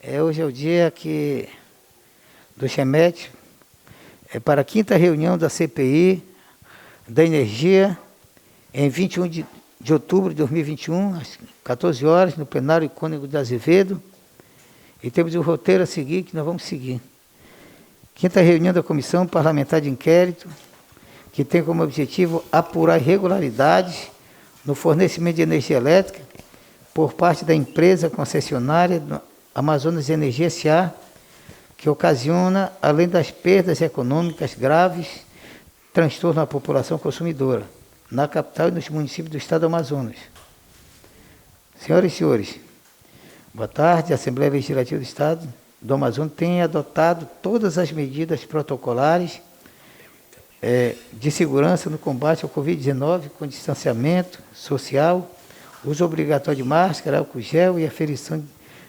Hoje é o dia do CHEMET, para a quinta reunião da CPI da Energia, em 21 de outubro de 2021, às 14 horas, no plenário Cônego de Azevedo. E temos o roteiro a seguir, que nós vamos seguir. Quinta reunião da Comissão Parlamentar de Inquérito, que tem como objetivo apurar irregularidades no fornecimento de energia elétrica por parte da empresa concessionária Amazonas Energia S.A., que ocasiona, além das perdas econômicas graves, transtorno à população consumidora, na capital e nos municípios do estado do Amazonas. Senhoras e senhores, boa tarde. A Assembleia Legislativa do Estado do Amazonas tem adotado todas as medidas protocolares de segurança no combate ao Covid-19, com distanciamento social, uso obrigatório de máscara, álcool gel e aferição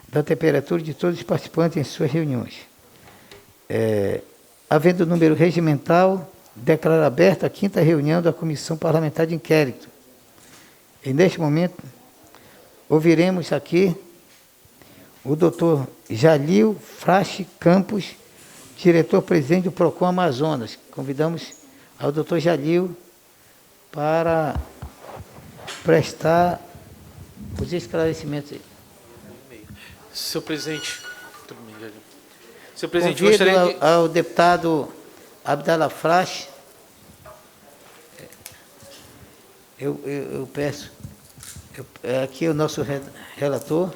da temperatura de todos os participantes em suas reuniões. Havendo número regimental, declaro aberta a quinta reunião da Comissão Parlamentar de Inquérito. E, neste momento, ouviremos aqui o doutor Jalil Frache Campos, diretor-presidente do PROCON Amazonas. Convidamos ao doutor Jalil para prestar os esclarecimentos aí. Senhor presidente, tudo bem, Jalil. Senhor presidente, Convido gostaria de... ao deputado Abdala Frache. Eu peço, aqui o nosso relator,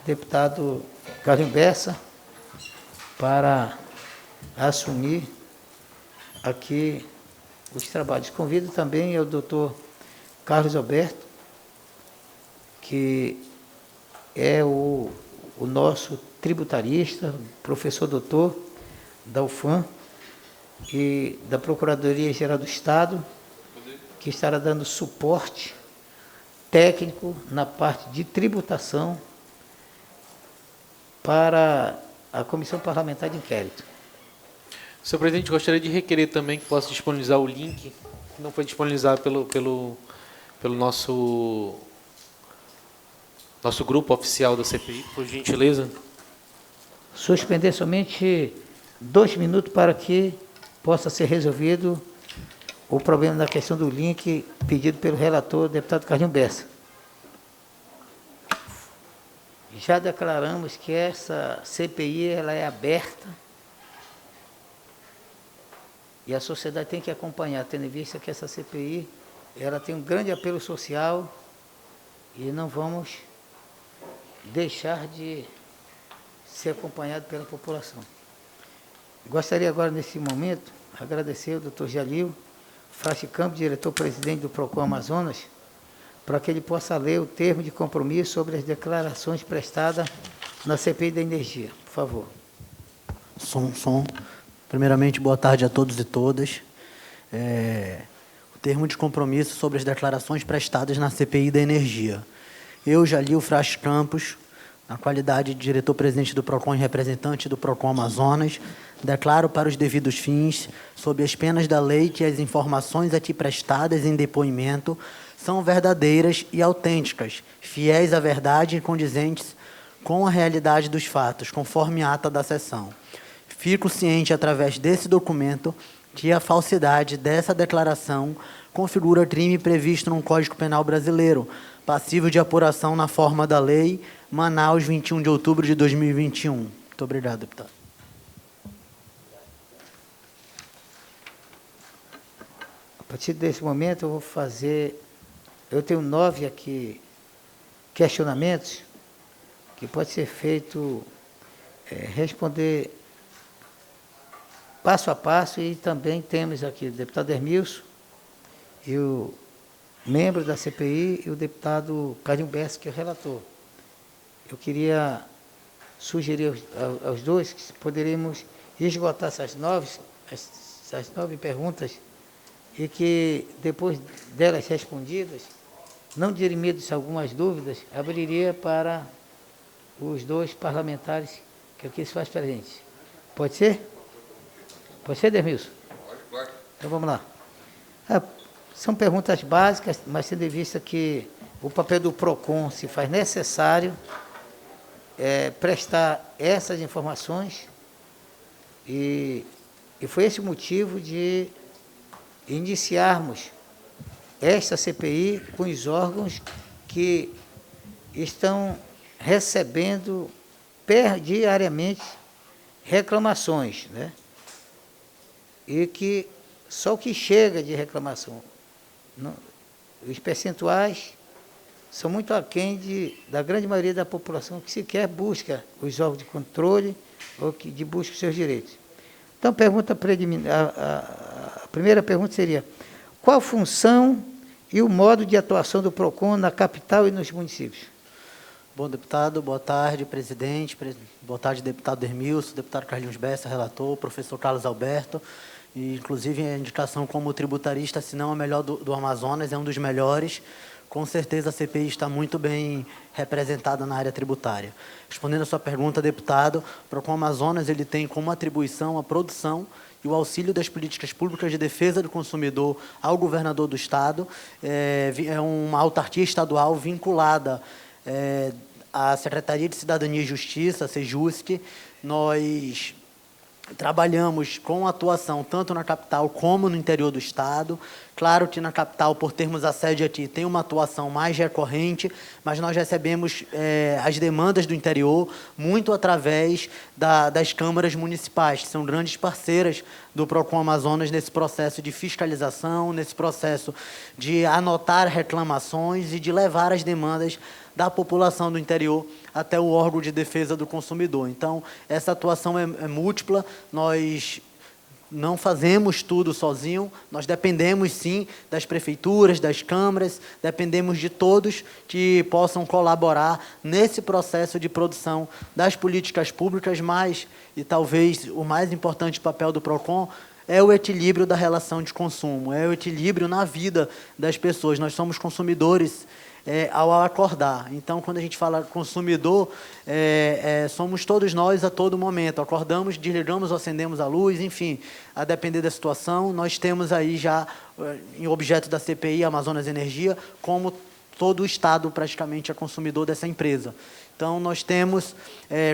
deputado Carlos Bessa, para assumir aqui os trabalhos. Convido também o doutor Carlos Alberto, que é o nosso tributarista, professor doutor da UFAM e da Procuradoria-Geral do Estado, que estará dando suporte técnico na parte de tributação para a Comissão Parlamentar de Inquérito. Senhor presidente, gostaria de requerer também que possa disponibilizar o link, que não foi disponibilizado pelo nosso grupo oficial da CPI, por gentileza. Suspender somente 2 minutos para que possa ser resolvido o problema da questão do link pedido pelo relator, deputado Carlinhos Bessa. Já declaramos que essa CPI ela é aberta e a sociedade tem que acompanhar, tendo em vista que essa CPI ela tem um grande apelo social e não vamos deixar de ser acompanhado pela população. Gostaria agora, nesse momento, agradecer ao doutor Jalil Frache Campos, diretor-presidente do PROCON Amazonas, para que ele possa ler o termo de compromisso sobre as declarações prestadas na CPI da Energia. Por favor. Primeiramente, boa tarde a todos e todas. O termo de compromisso sobre as declarações prestadas na CPI da Energia. Eu, Jalil Frache Campos, na qualidade de diretor-presidente do PROCON e representante do PROCON Amazonas, declaro para os devidos fins, sob as penas da lei, que as informações aqui prestadas em depoimento são verdadeiras e autênticas, fiéis à verdade e condizentes com a realidade dos fatos, conforme a ata da sessão. Fico ciente, através desse documento, que a falsidade dessa declaração configura crime previsto no Código Penal brasileiro, passível de apuração na forma da lei Manaus, 21 de outubro de 2021. Muito obrigado, deputado. A partir desse momento, eu vou fazer... Eu tenho 9 aqui questionamentos que pode ser feito, responder passo a passo, e também temos aqui o deputado Hermilson e o membro da CPI e o deputado Carlinhos Bessa, que é o relator. Eu queria sugerir aos dois que poderíamos esgotar essas 9 perguntas e que, depois delas respondidas, não dirimidas algumas dúvidas, abriria para os 2 parlamentares que aqui se faz presente. Pode ser? Pode ser, Dermilson? Pode, claro. Então, vamos lá. São perguntas básicas, mas tendo em vista que o papel do PROCON se faz necessário prestar essas informações e foi esse o motivo de iniciarmos esta CPI com os órgãos que estão recebendo diariamente reclamações, né? E que só o que chega de reclamação, os percentuais são muito aquém da grande maioria da população que sequer busca os órgãos de controle ou que busca os seus direitos. Então, a primeira pergunta seria: qual a função e o modo de atuação do PROCON na capital e nos municípios? Bom, deputado, boa tarde, presidente, boa tarde, deputado Dermilson, deputado Carlinhos Bessa, relator, professor Carlos Alberto, e, inclusive, a indicação como tributarista, se não a melhor do Amazonas, é um dos melhores. Com certeza a CPI está muito bem representada na área tributária. Respondendo a sua pergunta, deputado, o PROCON Amazonas ele tem como atribuição a produção e o auxílio das políticas públicas de defesa do consumidor ao governador do Estado. É uma autarquia estadual vinculada à Secretaria de Cidadania e Justiça, a SEJUSC. Nós trabalhamos com atuação tanto na capital como no interior do Estado. Claro que na capital, por termos a sede aqui, tem uma atuação mais recorrente, mas nós recebemos as demandas do interior muito através das câmaras municipais, que são grandes parceiras do PROCON Amazonas nesse processo de fiscalização, nesse processo de anotar reclamações e de levar as demandas da população do interior até o órgão de defesa do consumidor. Então, essa atuação é múltipla, nós não fazemos tudo sozinho, nós dependemos, sim, das prefeituras, das câmaras, dependemos de todos que possam colaborar nesse processo de produção das políticas públicas, mas, e talvez o mais importante papel do PROCON, é o equilíbrio da relação de consumo, é o equilíbrio na vida das pessoas. Nós somos consumidores ao acordar. Então, quando a gente fala consumidor, somos todos nós a todo momento. Acordamos, desligamos ou acendemos a luz, enfim, a depender da situação. Nós temos aí já, em objeto da CPI, Amazonas Energia, como todo o Estado praticamente é consumidor dessa empresa. Então, nós temos,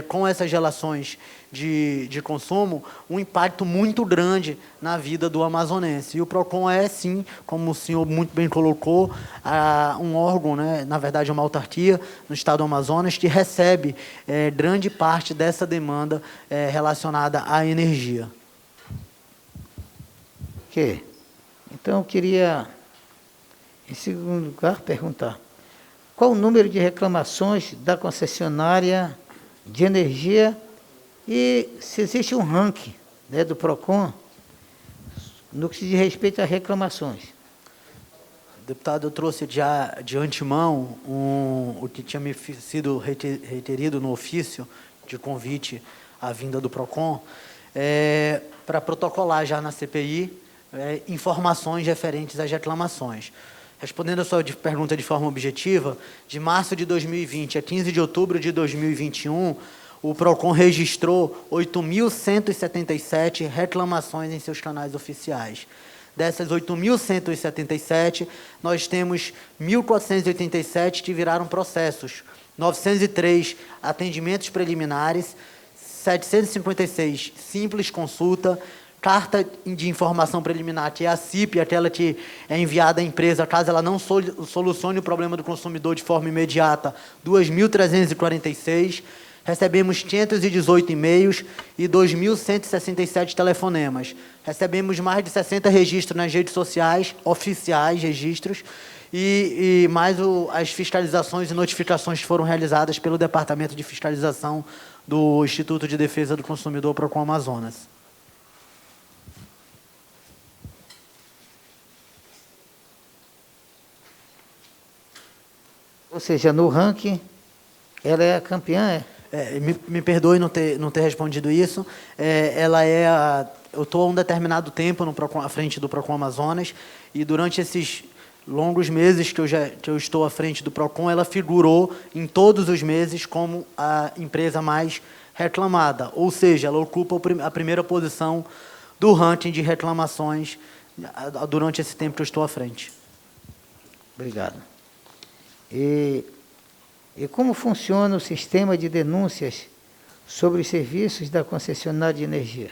com essas relações de consumo, um impacto muito grande na vida do amazonense. E o PROCON é, sim, como o senhor muito bem colocou, um órgão, né, na verdade, uma autarquia no estado do Amazonas, que recebe grande parte dessa demanda relacionada à energia. Ok. Então, eu queria, em segundo lugar, perguntar: qual o número de reclamações da concessionária de energia e se existe um ranking, né, do PROCON no que se diz respeito a reclamações? Deputado, eu trouxe já de antemão o que tinha me sido requerido no ofício de convite à vinda do PROCON, para protocolar já na CPI informações referentes às reclamações. Respondendo a sua pergunta de forma objetiva, de março de 2020 a 15 de outubro de 2021, o PROCON registrou 8.177 reclamações em seus canais oficiais. Dessas 8.177, nós temos 1.487 que viraram processos, 903 atendimentos preliminares, 756 simples consulta, carta de informação preliminar, que é a CIP, aquela que é enviada à empresa caso ela não solucione o problema do consumidor de forma imediata, 2.346. Recebemos 518 e-mails e 2.167 telefonemas. Recebemos mais de 60 registros nas redes sociais, oficiais registros, e mais as fiscalizações e notificações que foram realizadas pelo Departamento de Fiscalização do Instituto de Defesa do Consumidor PROCON Amazonas. Ou seja, no ranking, ela é a campeã, me perdoe não ter respondido isso. Eu estou há um determinado tempo no PROCON, à frente do PROCON Amazonas, e durante esses longos meses que eu estou à frente do PROCON, ela figurou em todos os meses como a empresa mais reclamada. Ou seja, ela ocupa a primeira posição do ranking de reclamações durante esse tempo que eu estou à frente. Obrigado. E E como funciona o sistema de denúncias sobre os serviços da concessionária de energia?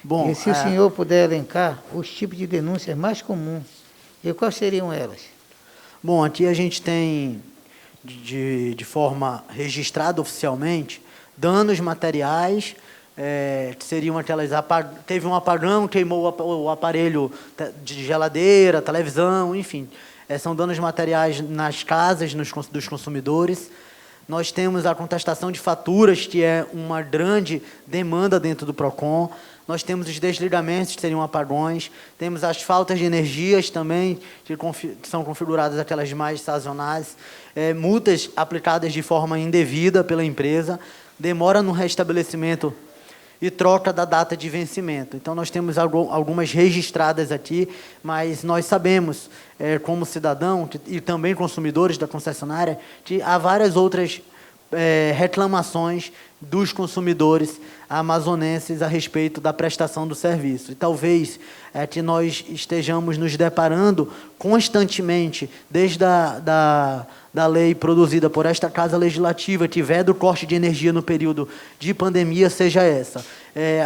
Bom, E se o senhor puder elencar os tipos de denúncias mais comuns, e quais seriam elas? Bom, aqui a gente tem, de forma registrada oficialmente, danos materiais, que seriam aquelas... Teve um apagão, queimou o aparelho de geladeira, televisão, enfim. São danos materiais nas casas dos consumidores. Nós temos a contestação de faturas, que é uma grande demanda dentro do PROCON. Nós temos os desligamentos, que seriam apagões. Temos as faltas de energias também, que são configuradas aquelas mais sazonais. Multas aplicadas de forma indevida pela empresa. Demora no restabelecimento e troca da data de vencimento. Então, nós temos algumas registradas aqui, mas nós sabemos, como cidadão e também consumidores da concessionária, que há várias outras reclamações dos consumidores amazonenses a respeito da prestação do serviço. E talvez que nós estejamos nos deparando constantemente, desde da lei produzida por esta Casa Legislativa, que veda o corte de energia no período de pandemia, seja essa.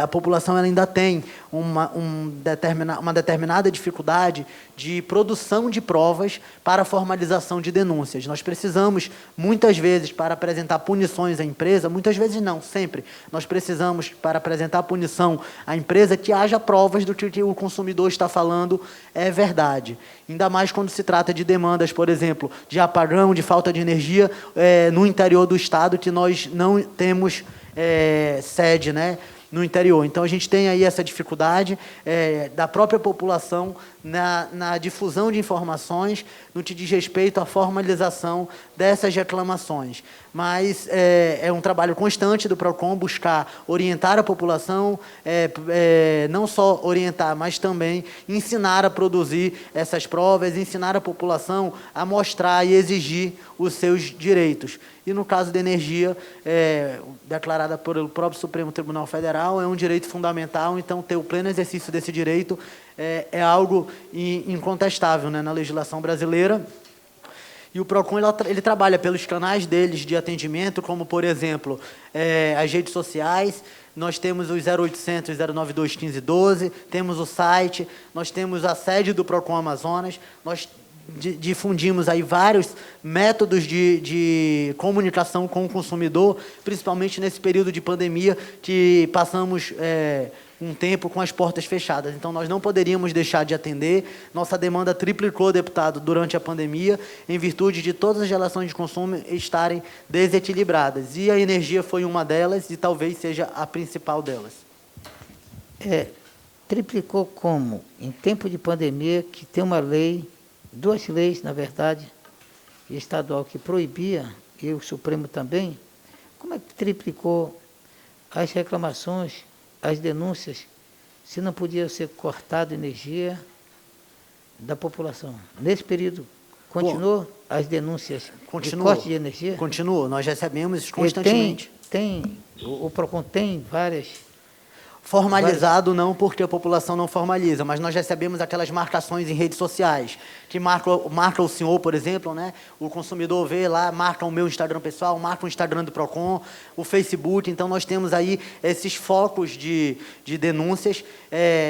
A população ela ainda tem uma determinada dificuldade de produção de provas para a formalização de denúncias. Nós precisamos, muitas vezes, para apresentar punições à empresa, muitas vezes não, sempre, nós precisamos, para apresentar punição à empresa, que haja provas do que o consumidor está falando é verdade. Ainda mais quando se trata de demandas, por exemplo, de apagão, de falta de energia no interior do estado, que nós não temos sede, né, no interior. Então, a gente tem aí essa dificuldade da própria população na difusão de informações no que diz respeito à formalização dessas reclamações. Mas é um trabalho constante do PROCON buscar orientar a população, não só orientar, mas também ensinar a produzir essas provas, ensinar a população a mostrar e exigir os seus direitos. E, no caso da energia, declarada pelo próprio Supremo Tribunal Federal, é um direito fundamental, então ter o pleno exercício desse direito é algo incontestável, né, na legislação brasileira. E o PROCON ele trabalha pelos canais deles de atendimento, como, por exemplo, as redes sociais. Nós temos os 0800 092 1512, temos o site, nós temos a sede do PROCON Amazonas, nós difundimos aí vários métodos de comunicação com o consumidor, principalmente nesse período de pandemia que passamos um tempo com as portas fechadas. Então, nós não poderíamos deixar de atender. Nossa demanda triplicou, deputado, durante a pandemia, em virtude de todas as relações de consumo estarem desequilibradas. E a energia foi uma delas e talvez seja a principal delas. Triplicou como? Em tempo de pandemia, que tem uma lei, duas leis, na verdade, estadual que proibia, e o Supremo também, como é que triplicou as reclamações, as denúncias, se não podia ser cortada energia da população? Nesse período, continuou as denúncias de corte de energia? Continuou, nós recebemos constantemente. O PROCON tem várias... Formalizado não, porque a população não formaliza, mas nós recebemos aquelas marcações em redes sociais, que marca o senhor, por exemplo, né? O consumidor vê lá, marca o meu Instagram pessoal, marca o Instagram do PROCON, o Facebook. Então, nós temos aí esses focos de denúncias,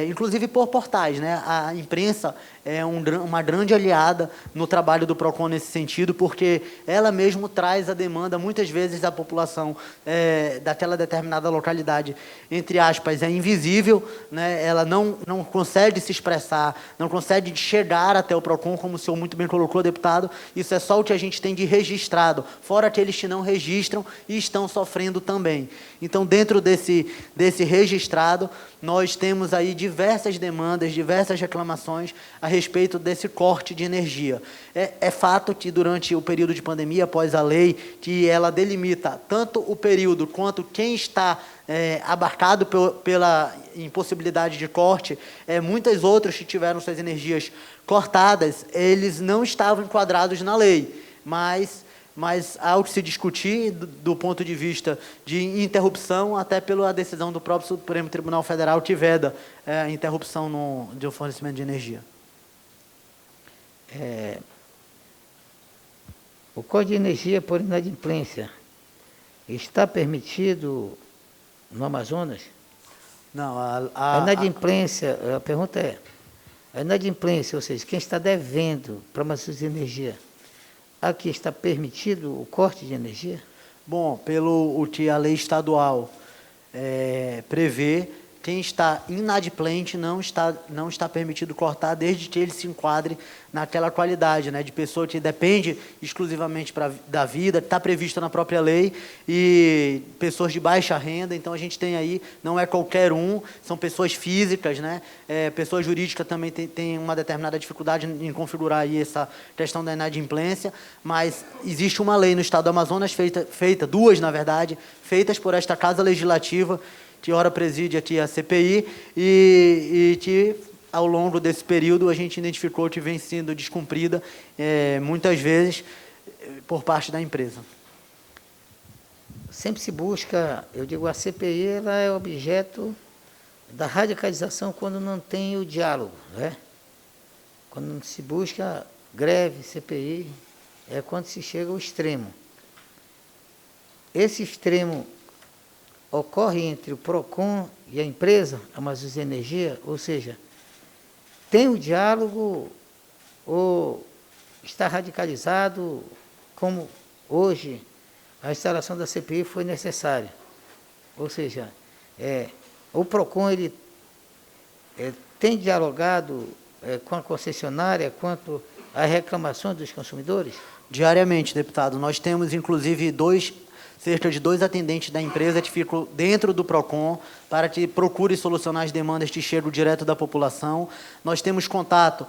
inclusive por portais, né? A imprensa é uma grande aliada no trabalho do PROCON nesse sentido, porque ela mesmo traz a demanda, muitas vezes, da população daquela determinada localidade, entre aspas, é invisível, né? Ela não consegue se expressar, não consegue chegar até o PROCON, como o senhor muito bem colocou, deputado. Isso é só o que a gente tem de registrado, fora aqueles que não registram e estão sofrendo também. Então, dentro desse registrado, nós temos aí diversas demandas, diversas reclamações a respeito desse corte de energia. É fato que durante o período de pandemia, após a lei, que ela delimita tanto o período quanto quem está abarcado pela impossibilidade de corte, muitos outros que tiveram suas energias cortadas, eles não estavam enquadrados na lei, mas há o que se discutir do ponto de vista de interrupção, até pela decisão do próprio Supremo Tribunal Federal que veda a interrupção de fornecimento de energia. O corte de energia por inadimplência está permitido no Amazonas? Não, A inadimplência, a pergunta é, a inadimplência, ou seja, quem está devendo para uma de energia, aqui está permitido o corte de energia? Bom, pelo o que a lei estadual prevê, quem está inadimplente não está permitido cortar, desde que ele se enquadre naquela qualidade, né, de pessoa que depende exclusivamente da vida, que está prevista na própria lei, e pessoas de baixa renda. Então a gente tem aí, não é qualquer um, são pessoas físicas, né, pessoa jurídica também tem uma determinada dificuldade em configurar aí essa questão da inadimplência, mas existe uma lei no estado do Amazonas, feita duas, na verdade, feitas por esta Casa Legislativa, que ora preside aqui a CPI, e que, ao longo desse período, a gente identificou que vem sendo descumprida, muitas vezes, por parte da empresa. Sempre se busca, eu digo, a CPI ela é objeto da radicalização quando não tem o diálogo, né? Quando se busca greve, CPI, é quando se chega ao extremo. Esse extremo ocorre entre o PROCON e a empresa, Amazonas Energia, ou seja, tem o diálogo ou está radicalizado, como hoje a instalação da CPI foi necessária. Ou seja, o PROCON ele, tem dialogado com a concessionária quanto às reclamações dos consumidores? Diariamente, deputado. Nós temos, inclusive, cerca de 2 atendentes da empresa que ficam dentro do PROCON para que procure solucionar as demandas que chegam direto da população. Nós temos contato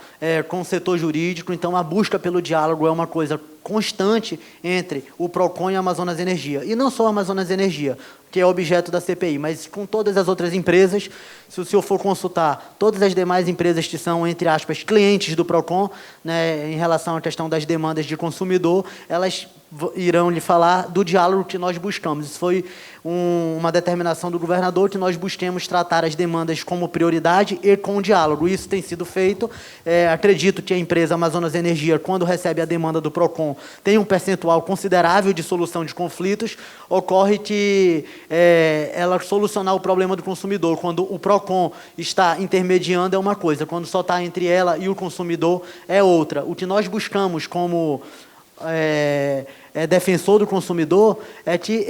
com o setor jurídico, então a busca pelo diálogo é uma coisa constante entre o PROCON e a Amazonas Energia. E não só a Amazonas Energia, que é objeto da CPI, mas com todas as outras empresas. Se o senhor for consultar todas as demais empresas que são, entre aspas, clientes do PROCON, né, em relação à questão das demandas de consumidor, elas irão lhe falar do diálogo que nós buscamos. Isso foi uma determinação do governador, que nós busquemos tratar as demandas como prioridade e com diálogo. Isso tem sido feito. Acredito que a empresa Amazonas Energia, quando recebe a demanda do PROCON, tem um percentual considerável de solução de conflitos. Ocorre que ela solucionar o problema do consumidor, quando o PROCON está intermediando, é uma coisa, quando só está entre ela e o consumidor, é outra. O que nós buscamos como defensor do consumidor é que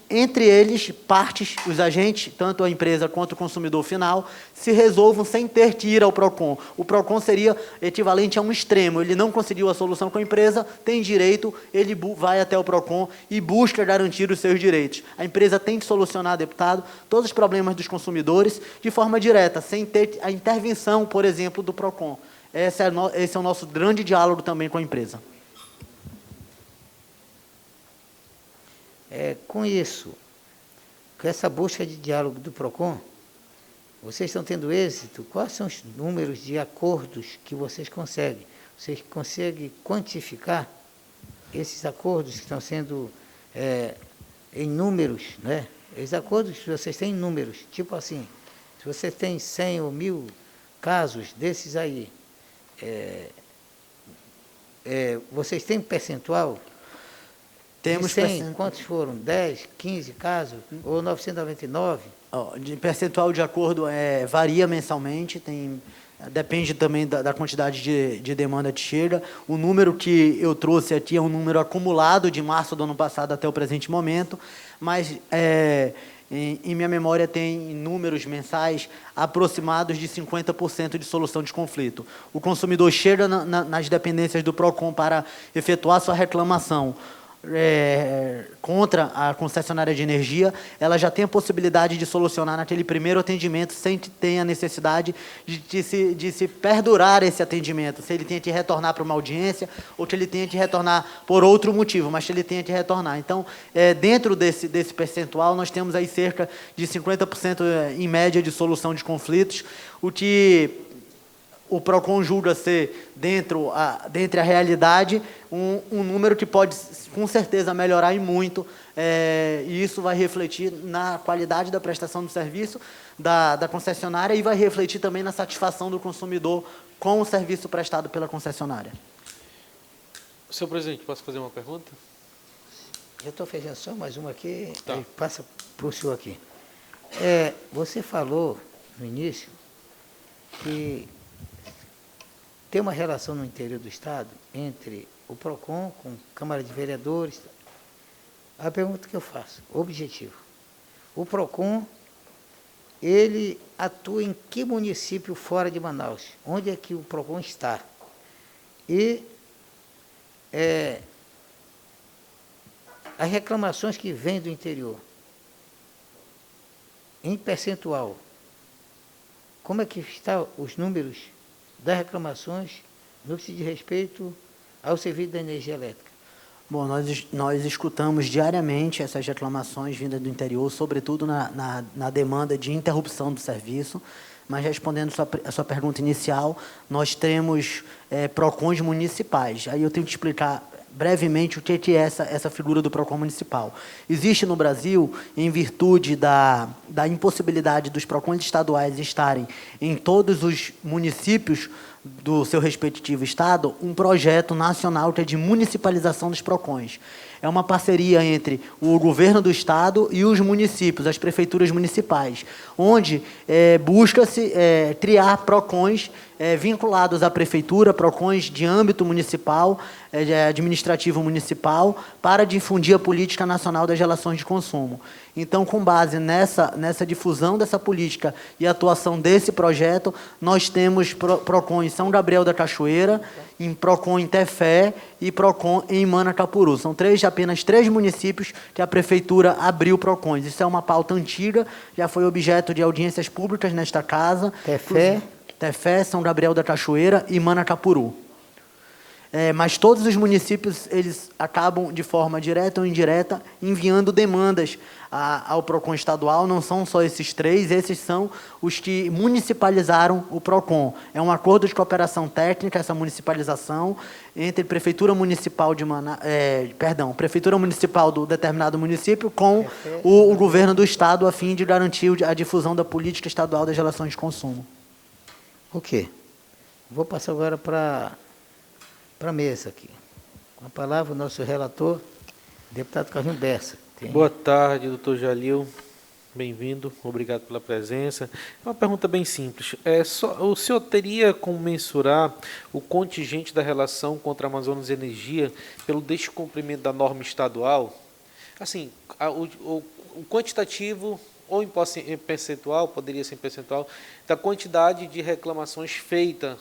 entre eles, partes, os agentes, tanto a empresa quanto o consumidor final, se resolvam sem ter que ir ao PROCON. O PROCON seria equivalente a um extremo. Ele não conseguiu a solução com a empresa, tem direito, ele vai até o PROCON e busca garantir os seus direitos. A empresa tem que solucionar, deputado, todos os problemas dos consumidores de forma direta, sem ter a intervenção, por exemplo, do PROCON. Esse é o nosso grande diálogo também com a empresa. Com isso, com essa busca de diálogo do PROCON, vocês estão tendo êxito? Quais são os números de acordos que vocês conseguem? Vocês conseguem quantificar esses acordos que estão sendo em números, né? Esses acordos que vocês têm em números, tipo assim, se você tem 100 ou 1000 casos desses aí, vocês têm percentual? Temos 100, quantos foram? 10, 15 casos? Ou 999? De percentual de acordo varia mensalmente, depende também da quantidade de demanda que chega. O número que eu trouxe aqui é um número acumulado de março do ano passado até o presente momento, mas em minha memória tem números mensais aproximados de 50% de solução de conflito. O consumidor chega nas dependências do PROCON para efetuar sua reclamação contra a concessionária de energia, ela já tem a possibilidade de solucionar naquele primeiro atendimento sem que tenha necessidade de se perdurar esse atendimento, se ele tenha que retornar para uma audiência ou que ele tenha que retornar por outro motivo, mas que ele tenha que retornar. Então, dentro desse percentual, nós temos aí cerca de 50% em média de solução de conflitos, o que o PROCON julga ser, dentre a realidade, um número que pode, com certeza, melhorar e muito, e isso vai refletir na qualidade da prestação do serviço da concessionária e vai refletir também na satisfação do consumidor com o serviço prestado pela concessionária. Senhor presidente, posso fazer uma pergunta? Eu estou fazendo só mais uma aqui, Tá. aí passa para o senhor aqui. Você falou no início que tem uma relação no interior do Estado entre o PROCON com a Câmara de Vereadores. A pergunta que eu faço, objetivo. O PROCON, ele atua em que município fora de Manaus? Onde é que o PROCON está? E as reclamações que vêm do interior, em percentual, como é que estão os números das reclamações no que se diz respeito ao serviço da energia elétrica? Bom, nós escutamos diariamente essas reclamações vindas do interior, sobretudo na demanda de interrupção do serviço, mas respondendo a sua pergunta inicial, nós temos PROCONs municipais. Aí eu tenho que explicar brevemente o que é essa figura do PROCON municipal. Existe no Brasil, em virtude da impossibilidade dos PROCONs estaduais estarem em todos os municípios do seu respectivo estado, um projeto nacional que é de municipalização dos PROCONs. É uma parceria entre o governo do estado e os municípios, as prefeituras municipais, onde busca-se criar PROCONs vinculados à prefeitura, PROCONs de âmbito municipal, administrativo municipal, para difundir a política nacional das relações de consumo. Então, com base nessa difusão dessa política e atuação desse projeto, nós temos PROCON em São Gabriel da Cachoeira, em PROCON em Tefé e PROCON em Manacapuru. São apenas três municípios que a prefeitura abriu PROCONs. Isso é uma pauta antiga, já foi objeto de audiências públicas nesta casa. Tefé, São Gabriel da Cachoeira e Manacapuru. Mas todos os municípios, eles acabam, de forma direta ou indireta, enviando demandas ao PROCON estadual. Não são só esses três, esses são os que municipalizaram o PROCON. É um acordo de cooperação técnica, essa municipalização, entre Prefeitura Municipal Prefeitura Municipal do determinado município com o governo do estado, a fim de garantir a difusão da política estadual das relações de consumo. Ok. Vou passar agora para a mesa aqui. Com a palavra o nosso relator, deputado Carlinhos Bessa. Boa tarde, doutor Jalil. Bem-vindo, obrigado pela presença. Uma pergunta bem simples. O senhor teria como mensurar o contingente da relação contra a Amazonas Energia pelo descumprimento da norma estadual? Assim, o quantitativo ou em percentual, poderia ser em percentual, da quantidade de reclamações feitas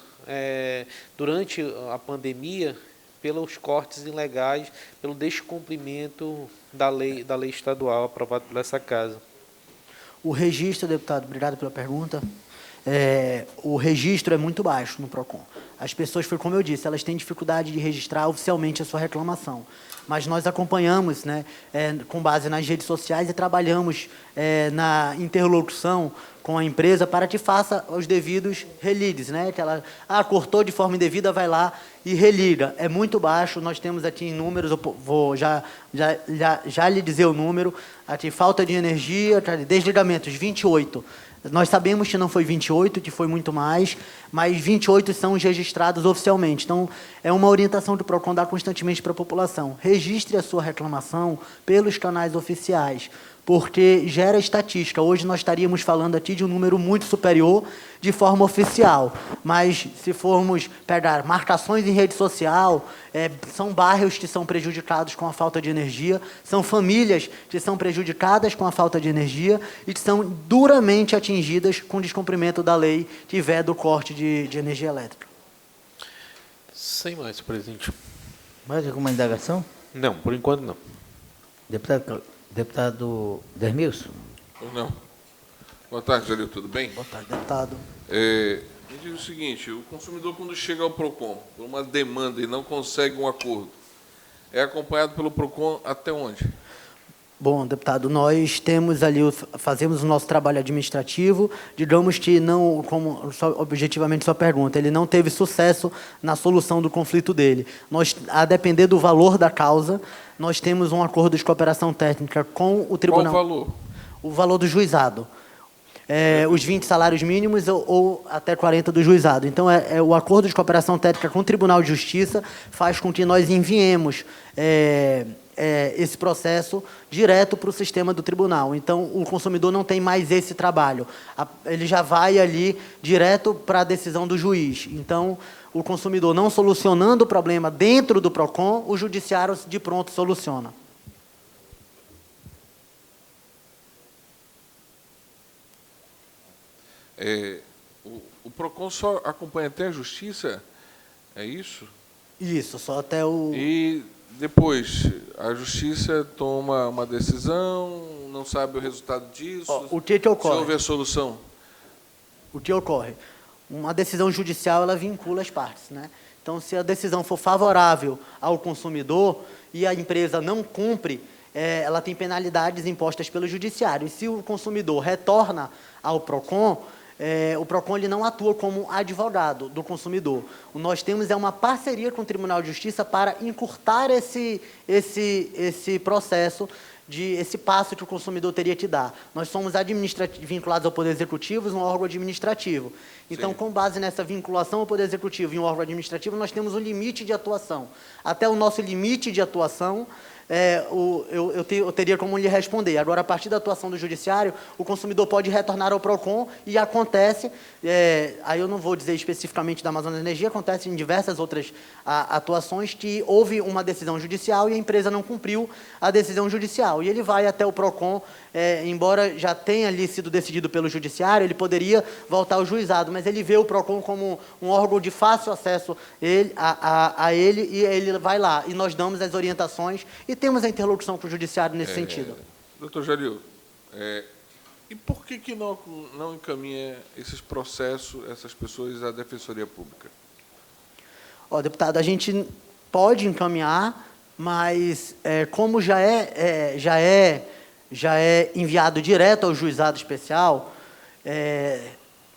durante a pandemia pelos cortes ilegais, pelo descumprimento da lei estadual aprovada por essa casa. O registro, deputado, obrigado pela pergunta. O registro é muito baixo no PROCON. As pessoas, foi como eu disse, elas têm dificuldade de registrar oficialmente a sua reclamação. Mas nós acompanhamos, com base nas redes sociais, e trabalhamos na interlocução com a empresa para que faça os devidos relides, que ela cortou de forma indevida, vai lá e religa. É muito baixo, nós temos aqui em números, eu vou já lhe dizer o número, aqui falta de energia, desligamentos, 28. Nós sabemos que não foi 28, que foi muito mais, mas 28 são os registrados oficialmente. Então, é uma orientação que o PROCON dá constantemente para a população. Registre a sua reclamação pelos canais oficiais, porque gera estatística. Hoje nós estaríamos falando aqui de um número muito superior de forma oficial, mas se formos pegar marcações em rede social, são bairros que são prejudicados com a falta de energia, são famílias que são prejudicadas com a falta de energia e que são duramente atingidas com o descumprimento da lei que veda o corte de energia elétrica. Sem mais, presidente. Mais alguma indagação? Não, por enquanto não. Deputado Dermilson? Não. Boa tarde, Jalil, tudo bem? Boa tarde, deputado. Me diga o seguinte, o consumidor, quando chega ao PROCON por uma demanda e não consegue um acordo, é acompanhado pelo PROCON até onde? Bom, deputado, nós temos ali, fazemos o nosso trabalho administrativo, digamos que não, objetivamente sua pergunta, ele não teve sucesso na solução do conflito dele. Nós, a depender do valor da causa, nós temos um acordo de cooperação técnica com o tribunal. Qual o valor? O valor do juizado. os 20 salários mínimos ou até 40 do juizado. Então, o acordo de cooperação técnica com o Tribunal de Justiça faz com que nós enviemos esse processo direto para o sistema do tribunal. Então, o consumidor não tem mais esse trabalho. Ele já vai ali direto para a decisão do juiz. Então, o consumidor não solucionando o problema dentro do PROCON, o judiciário de pronto soluciona. O PROCON só acompanha até a justiça, é isso? Isso, só até o... E depois, a justiça toma uma decisão, não sabe o resultado disso? O que ocorre? Se houver solução? O que ocorre? Uma decisão judicial, ela vincula as partes, né? Então, se a decisão for favorável ao consumidor e a empresa não cumpre, ela tem penalidades impostas pelo judiciário. E se o consumidor retorna ao PROCON, o PROCON ele não atua como advogado do consumidor. Nós temos uma parceria com o Tribunal de Justiça para encurtar esse processo, esse passo que o consumidor teria que dar. Nós somos vinculados ao Poder Executivo, um órgão administrativo. Então, sim, com base nessa vinculação ao Poder Executivo e um órgão administrativo, nós temos um limite de atuação. Até o nosso limite de atuação, eu teria como lhe responder. Agora, a partir da atuação do judiciário, o consumidor pode retornar ao PROCON e acontece, aí eu não vou dizer especificamente da Amazonas Energia, acontece em diversas outras atuações que houve uma decisão judicial e a empresa não cumpriu a decisão judicial. E ele vai até o PROCON, embora já tenha ali sido decidido pelo judiciário, ele poderia voltar ao juizado, mas ele vê o PROCON como um órgão de fácil acesso a ele, e ele vai lá. E nós damos as orientações e temos a interlocução com o judiciário nesse sentido. Doutor Jalil, e por que não encaminha esses processos, essas pessoas, à Defensoria Pública? Deputado, a gente pode encaminhar, mas como já é enviado direto ao juizado especial,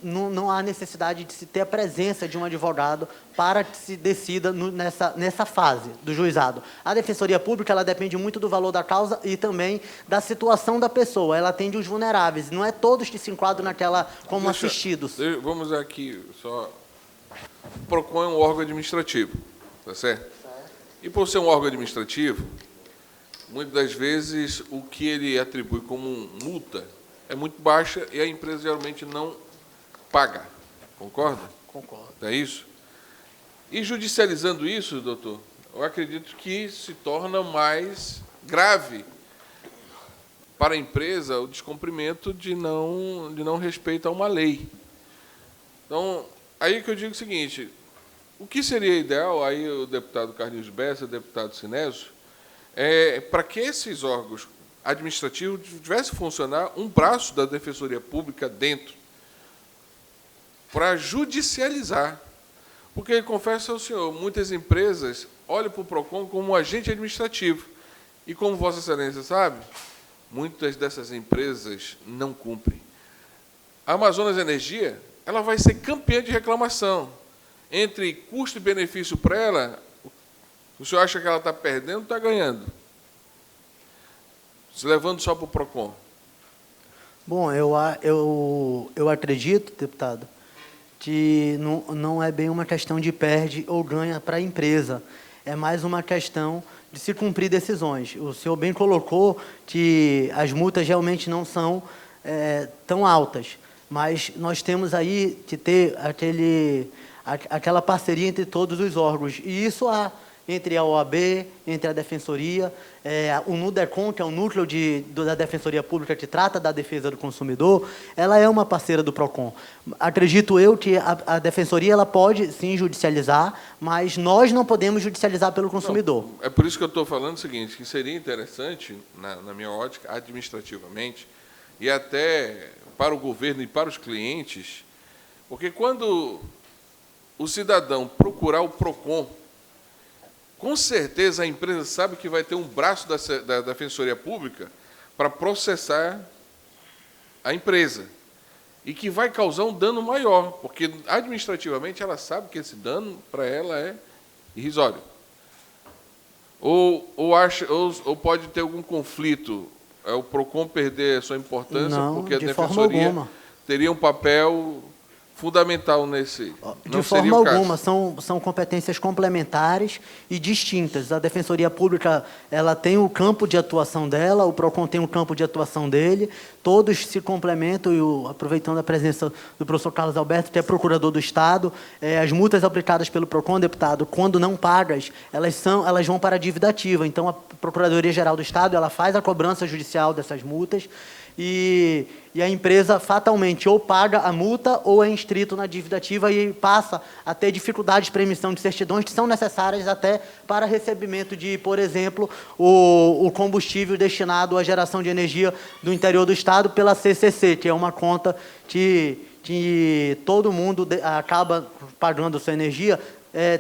não há necessidade de se ter a presença de um advogado para que se decida nessa fase do juizado. A Defensoria Pública, ela depende muito do valor da causa e também da situação da pessoa. Ela atende os vulneráveis, não é todos que se enquadram naquela como assistidos. Vamos aqui só... O PROCON é um órgão administrativo, tá certo? E por ser um órgão administrativo, muitas das vezes o que ele atribui como multa é muito baixa e a empresa geralmente não paga. Concorda? Concordo. É isso? E judicializando isso, doutor, eu acredito que se torna mais grave para a empresa o descumprimento de não respeito a uma lei. Então, aí que eu digo o seguinte, o que seria ideal, aí o deputado Carlinhos Bessa, o deputado Sinésio, para que esses órgãos administrativos tivessem funcionar um braço da Defensoria Pública dentro, para judicializar. Porque, confesso ao senhor, muitas empresas olham para o PROCON como um agente administrativo. E, como Vossa Excelência sabe, muitas dessas empresas não cumprem. A Amazonas Energia, ela vai ser campeã de reclamação. Entre custo e benefício para ela, o senhor acha que ela está perdendo ou está ganhando? Se levando só para o PROCON. Bom, eu acredito, deputado, que não é bem uma questão de perde ou ganha para a empresa. É mais uma questão de se cumprir decisões. O senhor bem colocou que as multas realmente não são tão altas, mas nós temos aí que ter aquela parceria entre todos os órgãos. E isso há entre a OAB, entre a Defensoria, o NUDECON, que é o núcleo da Defensoria Pública que trata da defesa do consumidor, ela é uma parceira do PROCON. Acredito eu que a Defensoria ela pode, sim, judicializar, mas nós não podemos judicializar pelo consumidor. Não, é por isso que eu estou falando o seguinte, que seria interessante, na minha ótica, administrativamente, e até para o governo e para os clientes, porque quando o cidadão procurar o PROCON, com certeza a empresa sabe que vai ter um braço da Defensoria Pública para processar a empresa e que vai causar um dano maior, porque administrativamente ela sabe que esse dano para ela é irrisório. Ou pode ter algum conflito, o PROCON perder a sua importância, não, porque a de forma Defensoria alguma teria um papel fundamental nesse. De forma alguma, são competências complementares e distintas. A Defensoria Pública, ela tem o campo de atuação dela, o PROCON tem o campo de atuação dele, todos se complementam, e aproveitando a presença do professor Carlos Alberto, que é procurador do Estado, as multas aplicadas pelo PROCON, deputado, quando não pagas, elas vão para a dívida ativa. Então, a Procuradoria-Geral do Estado, ela faz a cobrança judicial dessas multas, e a empresa fatalmente ou paga a multa ou é inscrito na dívida ativa e passa a ter dificuldades para emissão de certidões que são necessárias até para recebimento de, por exemplo, o combustível destinado à geração de energia do interior do Estado pela CCC, que é uma conta que todo mundo acaba pagando sua energia,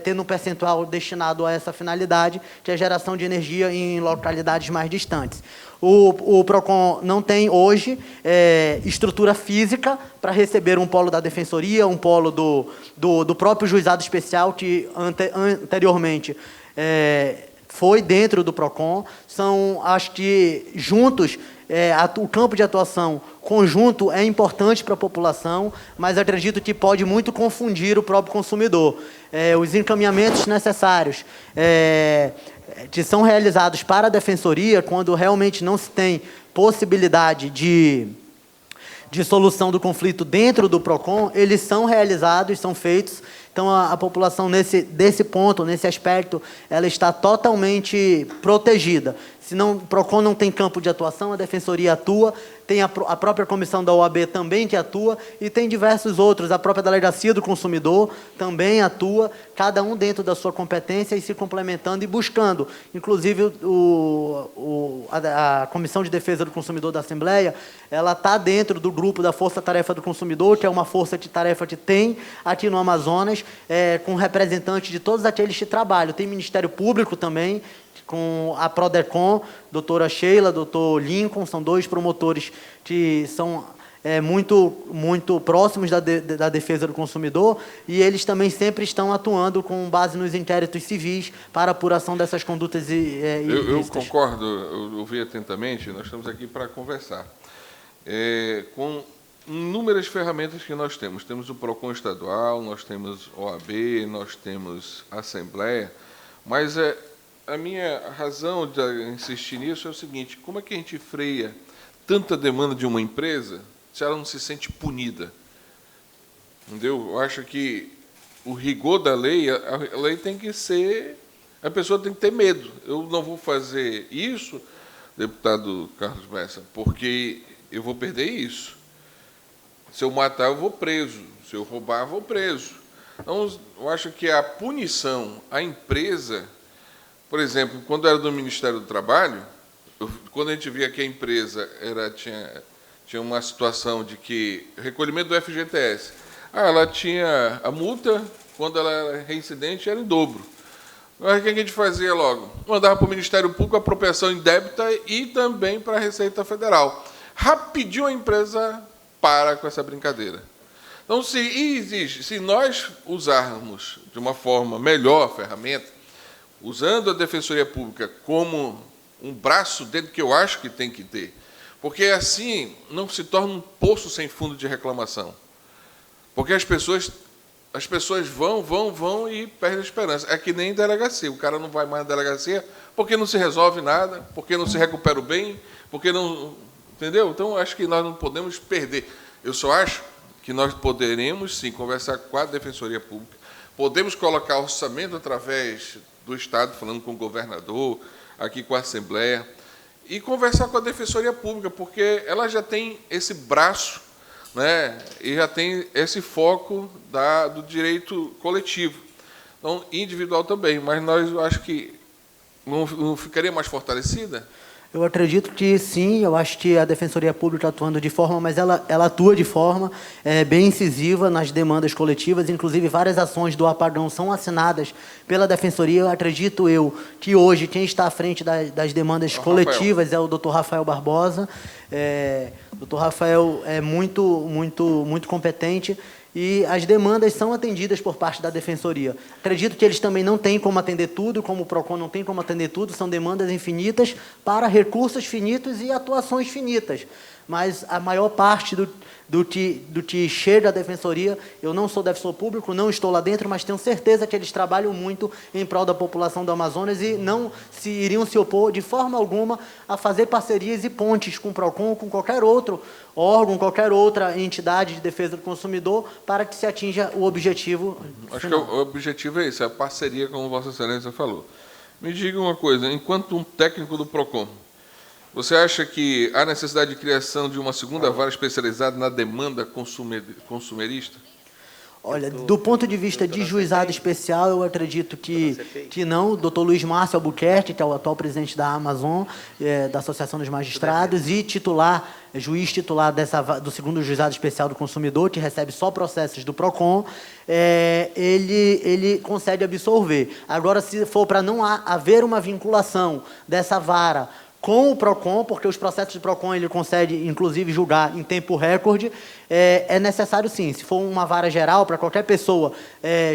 tendo um percentual destinado a essa finalidade, que é a geração de energia em localidades mais distantes. O PROCON não tem hoje estrutura física para receber um polo da Defensoria, um polo do próprio Juizado Especial, que anteriormente foi dentro do PROCON. Acho que juntos, o campo de atuação conjunto é importante para a população, mas acredito que pode muito confundir o próprio consumidor. Os encaminhamentos necessários que são realizados para a Defensoria, quando realmente não se tem possibilidade de solução do conflito dentro do PROCON, eles são realizados, são feitos. Então, a população, desse ponto, nesse aspecto, ela está totalmente protegida. Se o PROCON não tem campo de atuação, a Defensoria atua, tem a própria comissão da OAB também que atua, e tem diversos outros, a própria Delegacia do Consumidor também atua, cada um dentro da sua competência e se complementando e buscando. Inclusive, a Comissão de Defesa do Consumidor da Assembleia, ela está dentro do grupo da Força Tarefa do Consumidor, que é uma força-tarefa que tem aqui no Amazonas, com representantes de todos aqueles que trabalham. Tem Ministério Público também, com a Prodecon, doutora Sheila, doutor Lincoln, são dois promotores que são muito próximos da defesa do consumidor, e eles também sempre estão atuando com base nos inquéritos civis para apuração dessas condutas eu concordo, eu ouvi atentamente, nós estamos aqui para conversar. Com inúmeras ferramentas que nós temos. Temos o PROCON estadual, nós temos OAB, nós temos Assembleia, mas a minha razão de insistir nisso é o seguinte: como é que a gente freia tanta demanda de uma empresa se ela não se sente punida? Entendeu? Eu acho que o rigor da lei, a lei tem que ser... A pessoa tem que ter medo. Eu não vou fazer isso, deputado Carlos Bessa, porque eu vou perder isso. Se eu matar, eu vou preso. Se eu roubar, eu vou preso. Então, eu acho que a punição à empresa... Por exemplo, quando era do Ministério do Trabalho, quando a gente via que a empresa tinha uma situação de que recolhimento do FGTS, ela tinha a multa, quando ela era reincidente, era em dobro. Mas o que a gente fazia logo? Mandava para o Ministério Público a apropriação indébita e também para a Receita Federal. Rapidinho a empresa para com essa brincadeira. Então, se nós usarmos de uma forma melhor a ferramenta, usando a Defensoria Pública como um braço dentro que eu acho que tem que ter, porque assim não se torna um poço sem fundo de reclamação. Porque as pessoas vão e perdem a esperança. É que nem delegacia. O cara não vai mais na delegacia porque não se resolve nada, porque não se recupera o bem, porque não... Entendeu? Então, acho que nós não podemos perder. Eu só acho que nós poderemos, sim, conversar com a Defensoria Pública, podemos colocar orçamento através do Estado, falando com o governador, aqui com a Assembleia, e conversar com a Defensoria Pública, porque ela já tem esse braço, né, e já tem esse foco do direito coletivo. Então, individual também, mas eu acho que não ficaria mais fortalecida? Eu acredito que sim, eu acho que a Defensoria Pública atuando de forma, mas ela atua de forma bem incisiva nas demandas coletivas, inclusive várias ações do apagão são assinadas pela Defensoria. Eu acredito que hoje quem está à frente das demandas coletivas é o doutor Rafael Barbosa. O doutor Rafael é muito competente, e as demandas são atendidas por parte da Defensoria. Acredito que eles também não têm como atender tudo, como o PROCON não tem como atender tudo, são demandas infinitas para recursos finitos e atuações finitas. mas a maior parte do que chega à defensoria, eu não sou defensor público, não estou lá dentro, mas tenho certeza que eles trabalham muito em prol da população do Amazonas e não iriam se opor de forma alguma a fazer parcerias e pontes com o PROCON, com qualquer outro órgão, qualquer outra entidade de defesa do consumidor, para que se atinja o objetivo Acho final. que o objetivo é esse, a parceria, como Vossa Excelência falou. Me diga uma coisa, enquanto um técnico do PROCON, você acha que há necessidade de criação de uma segunda vara especializada na demanda consumerista? Olha, do ponto de vista de juizado especial, eu acredito que não. O doutor Luiz Márcio Albuquerque, que é o atual presidente da Amazon, da Associação dos Magistrados, e juiz titular do segundo juizado especial do consumidor, que recebe só processos do PROCON, ele consegue absorver. Agora, se for para não haver uma vinculação dessa vara com o PROCON, porque os processos do PROCON ele consegue, inclusive, julgar em tempo recorde, é necessário, sim, se for uma vara geral, para qualquer pessoa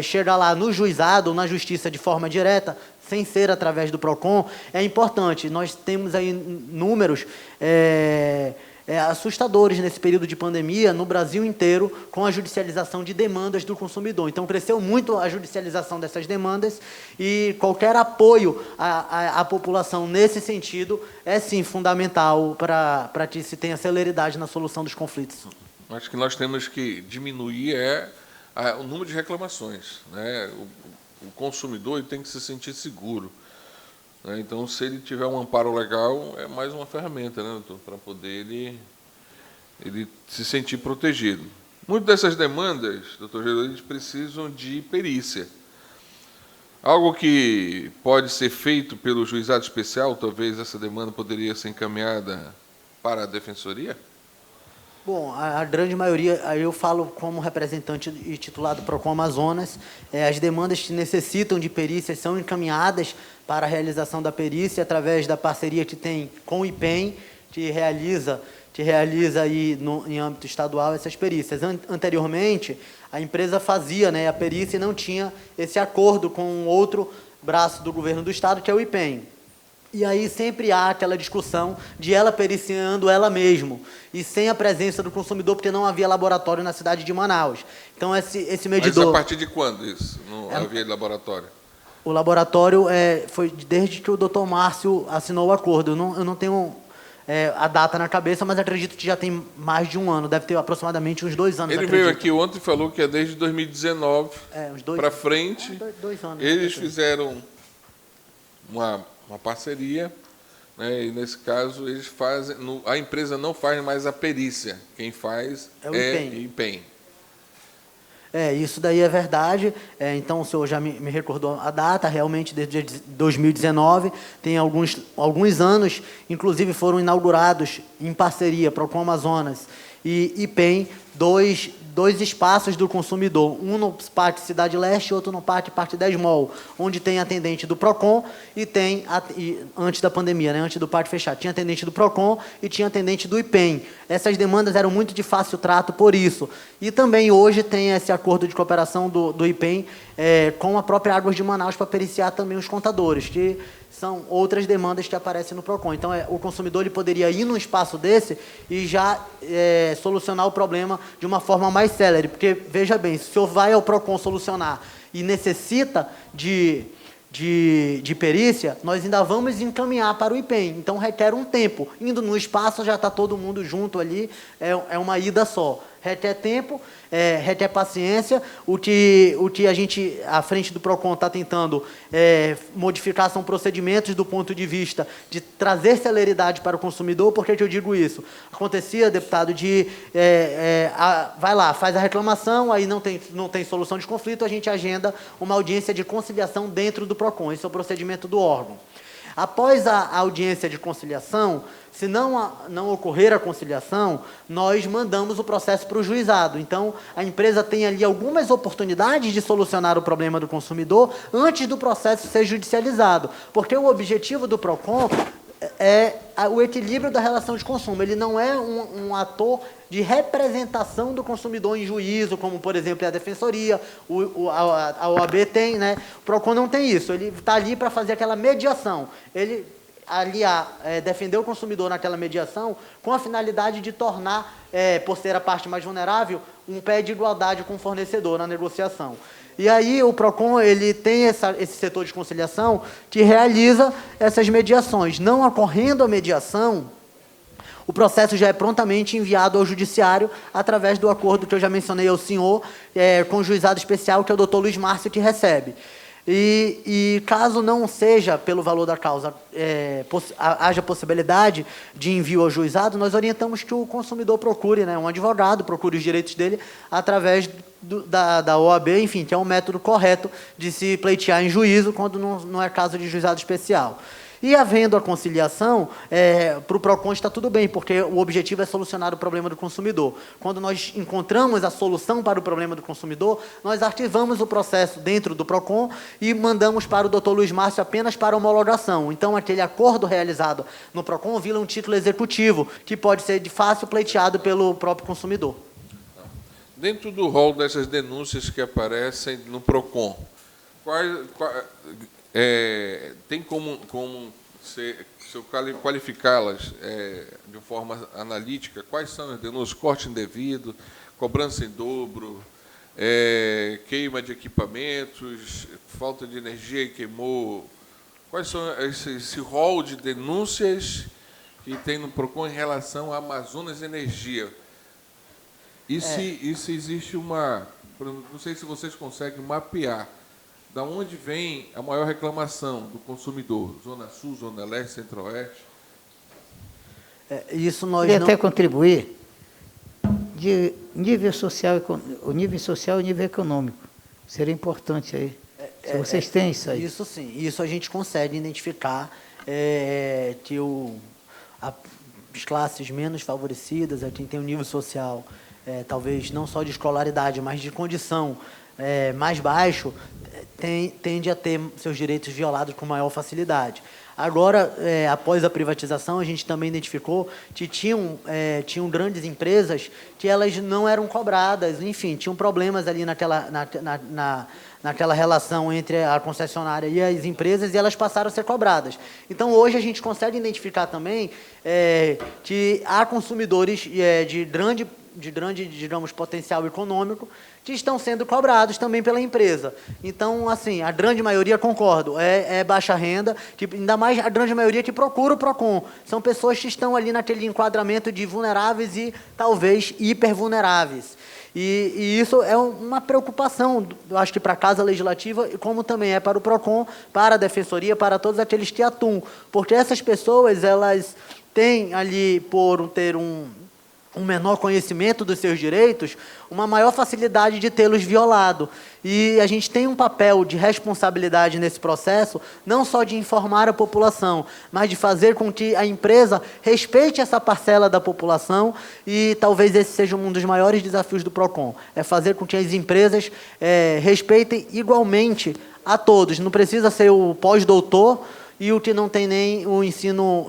chegar lá no juizado ou na justiça de forma direta, sem ser através do PROCON, é importante. Nós temos aí números assustadores nesse período de pandemia no Brasil inteiro com a judicialização de demandas do consumidor. Então, cresceu muito a judicialização dessas demandas e qualquer apoio à população nesse sentido é, sim, fundamental para que se tenha celeridade na solução dos conflitos. Acho que nós temos que diminuir o número de reclamações, né? O consumidor ele tem que se sentir seguro. Então, se ele tiver um amparo legal, é mais uma ferramenta, né, doutor, para poder ele se sentir protegido. Muitas dessas demandas, doutor Geraldo, eles precisam de perícia. Algo que pode ser feito pelo juizado especial, talvez essa demanda poderia ser encaminhada para a defensoria? Bom, a grande maioria, aí eu falo como representante e titular do PROCON Amazonas, as demandas que necessitam de perícias são encaminhadas para a realização da perícia através da parceria que tem com o IPEM, que realiza aí em âmbito estadual essas perícias. Anteriormente, a empresa fazia, a perícia e não tinha esse acordo com outro braço do governo do estado, que é o IPEM. E aí sempre há aquela discussão de ela periciando ela mesma, e sem a presença do consumidor, porque não havia laboratório na cidade de Manaus. Então, esse medidor... Mas a partir de quando isso? Não havia laboratório? O laboratório foi desde que o doutor Márcio assinou o acordo. Eu não tenho a data na cabeça, mas acredito que já tem mais de um ano, deve ter aproximadamente uns 2 anos. Ele veio aqui ontem e falou que é desde 2019 para frente. 2 anos. Eles fizeram uma parceria, né, e nesse caso eles fazem, a empresa não faz mais a perícia, quem faz é o IPEM. Isso daí é verdade. Então, o senhor já me recordou a data, realmente, desde 2019, tem alguns anos, inclusive foram inaugurados em parceria, PROCON Amazonas e IPEM, dois espaços do consumidor, um no Parque Cidade Leste e outro no Parque 10 Mall, onde tem atendente do PROCON e antes da pandemia, antes do parque fechar, tinha atendente do PROCON e tinha atendente do IPEM. Essas demandas eram muito de fácil trato por isso. E também hoje tem esse acordo de cooperação do IPEM com a própria Águas de Manaus para periciar também os contadores, que são outras demandas que aparecem no PROCON. Então, o consumidor ele poderia ir num espaço desse e já solucionar o problema de uma forma mais célere. Porque, veja bem, se o senhor vai ao PROCON solucionar e necessita de perícia, nós ainda vamos encaminhar para o IPEM. Então, requer um tempo. Indo no espaço, já está todo mundo junto ali, é uma ida só. Requer tempo, requer paciência. O que a gente, à frente do PROCON, está tentando modificar são procedimentos do ponto de vista de trazer celeridade para o consumidor. Por que eu digo isso? Acontecia, deputado, vai lá, faz a reclamação, aí não tem solução de conflito, a gente agenda uma audiência de conciliação dentro do PROCON. Esse é o procedimento do órgão. Após a audiência de conciliação, se não ocorrer a conciliação, nós mandamos o processo para o juizado. Então, a empresa tem ali algumas oportunidades de solucionar o problema do consumidor antes do processo ser judicializado. Porque o objetivo do PROCON é o equilíbrio da relação de consumo. Ele não é um ator de representação do consumidor em juízo, como, por exemplo, a Defensoria, a OAB tem, O PROCON não tem isso. Ele está ali para fazer aquela mediação. aliar, defender o consumidor naquela mediação com a finalidade de tornar, por ser a parte mais vulnerável, um pé de igualdade com o fornecedor na negociação. E aí o PROCON ele tem esse setor de conciliação que realiza essas mediações. Não ocorrendo a mediação, o processo já é prontamente enviado ao judiciário através do acordo que eu já mencionei ao senhor, com o juizado especial, que é o doutor Luiz Márcio, que recebe. E caso não seja pelo valor da causa, haja possibilidade de envio ao juizado, nós orientamos que o consumidor procure, né, um advogado, procure os direitos dele através da OAB, enfim, que é um método correto de se pleitear em juízo quando não é caso de juizado especial. E havendo a conciliação, para o PROCON está tudo bem, porque o objetivo é solucionar o problema do consumidor. Quando nós encontramos a solução para o problema do consumidor, nós arquivamos o processo dentro do PROCON e mandamos para o doutor Luiz Márcio apenas para homologação. Então, aquele acordo realizado no PROCON vira um título executivo, que pode ser de fácil pleiteado pelo próprio consumidor. Dentro do rol dessas denúncias que aparecem no PROCON, tem como se eu qualificá-las de forma analítica? Quais são as denúncias? Corte indevido, cobrança em dobro, queima de equipamentos, falta de energia e queimou. Quais são esse rol de denúncias que tem no PROCON em relação à Amazonas Energia? E se existe uma... Não sei se vocês conseguem mapear da onde vem a maior reclamação do consumidor? Zona Sul, Zona Leste, Centro-Oeste? Isso nós Queria não... até contribuir de nível social, o nível social e o nível econômico. Seria importante aí. Se vocês têm isso aí. Isso sim, isso a gente consegue identificar que as classes menos favorecidas, quem tem um nível social, talvez não só de escolaridade, mas de condição mais baixo, tende a ter seus direitos violados com maior facilidade. Agora, após a privatização, a gente também identificou que tinham grandes empresas que elas não eram cobradas, enfim, tinham problemas ali naquela relação entre a concessionária e as empresas, e elas passaram a ser cobradas. Então, hoje, a gente consegue identificar também que há consumidores de grande, digamos, potencial econômico que estão sendo cobrados também pela empresa. Então, assim, a grande maioria, concordo, é baixa renda, ainda mais a grande maioria que procura o PROCON. São pessoas que estão ali naquele enquadramento de vulneráveis e, talvez, hipervulneráveis. E isso é uma preocupação, eu acho que para a Casa Legislativa, como também é para o PROCON, para a Defensoria, para todos aqueles que atuam. Porque essas pessoas, elas têm ali, por ter um menor conhecimento dos seus direitos, uma maior facilidade de tê-los violado. E a gente tem um papel de responsabilidade nesse processo, não só de informar a população, mas de fazer com que a empresa respeite essa parcela da população, e talvez esse seja um dos maiores desafios do PROCON, é fazer com que as empresas respeitem igualmente a todos. Não precisa ser o pós-doutor e o que não tem nem o ensino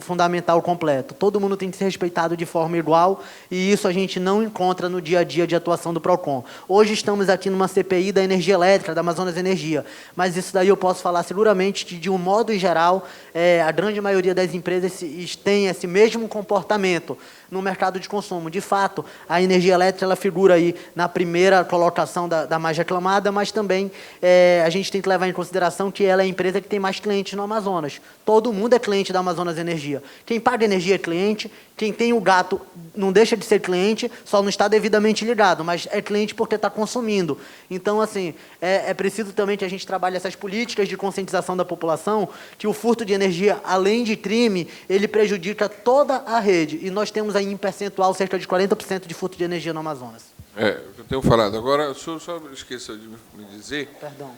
fundamental completo. Todo mundo tem que ser respeitado de forma igual, e isso a gente não encontra no dia a dia de atuação do PROCON. Hoje estamos aqui numa CPI da energia elétrica, da Amazonas Energia, mas isso daí eu posso falar seguramente que, de um modo geral, a grande maioria das empresas tem esse mesmo comportamento no mercado de consumo. De fato, a energia elétrica ela figura aí na primeira colocação da mais reclamada, mas também a gente tem que levar em consideração que ela é a empresa que tem mais clientes no Amazonas. Todo mundo é cliente da Amazonas Energia. Quem paga energia é cliente, quem tem o gato não deixa de ser cliente, só não está devidamente ligado, mas é cliente porque está consumindo. Então, assim, é preciso também que a gente trabalhe essas políticas de conscientização da população, que o furto de energia, além de crime, ele prejudica toda a rede. E nós temos aí, em percentual, cerca de 40% de furto de energia no Amazonas. Eu tenho falado. Agora, o senhor só esqueceu de me dizer. Perdão.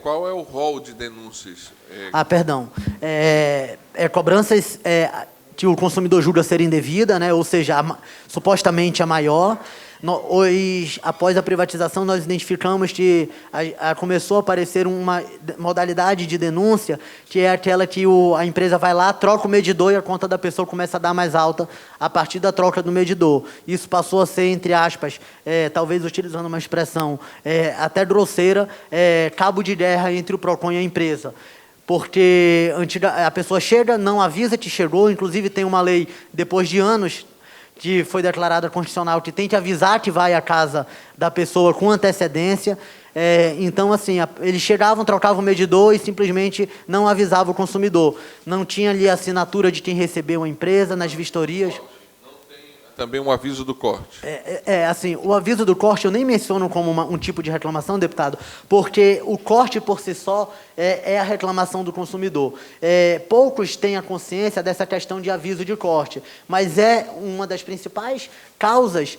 Qual é o rol de denúncias? Perdão. Cobranças que o consumidor julga ser indevida, né? Ou seja, supostamente a maior. Após a privatização, nós identificamos que começou a aparecer uma modalidade de denúncia, que é aquela que a empresa vai lá, troca o medidor e a conta da pessoa começa a dar mais alta a partir da troca do medidor. Isso passou a ser, entre aspas, talvez utilizando uma expressão até grosseira, cabo de guerra entre o PROCON e a empresa. porque a pessoa chega, não avisa que chegou, inclusive tem uma lei, depois de anos, que foi declarada constitucional, que tem que avisar que vai à casa da pessoa com antecedência. Então, assim, eles chegavam, trocavam o medidor e simplesmente não avisavam o consumidor. Não tinha ali a assinatura de quem recebeu a empresa nas vistorias. Também um aviso do corte. Assim, o aviso do corte eu nem menciono como um tipo de reclamação, deputado, porque o corte por si só é a reclamação do consumidor. Poucos têm a consciência dessa questão de aviso de corte, mas é uma das principais causas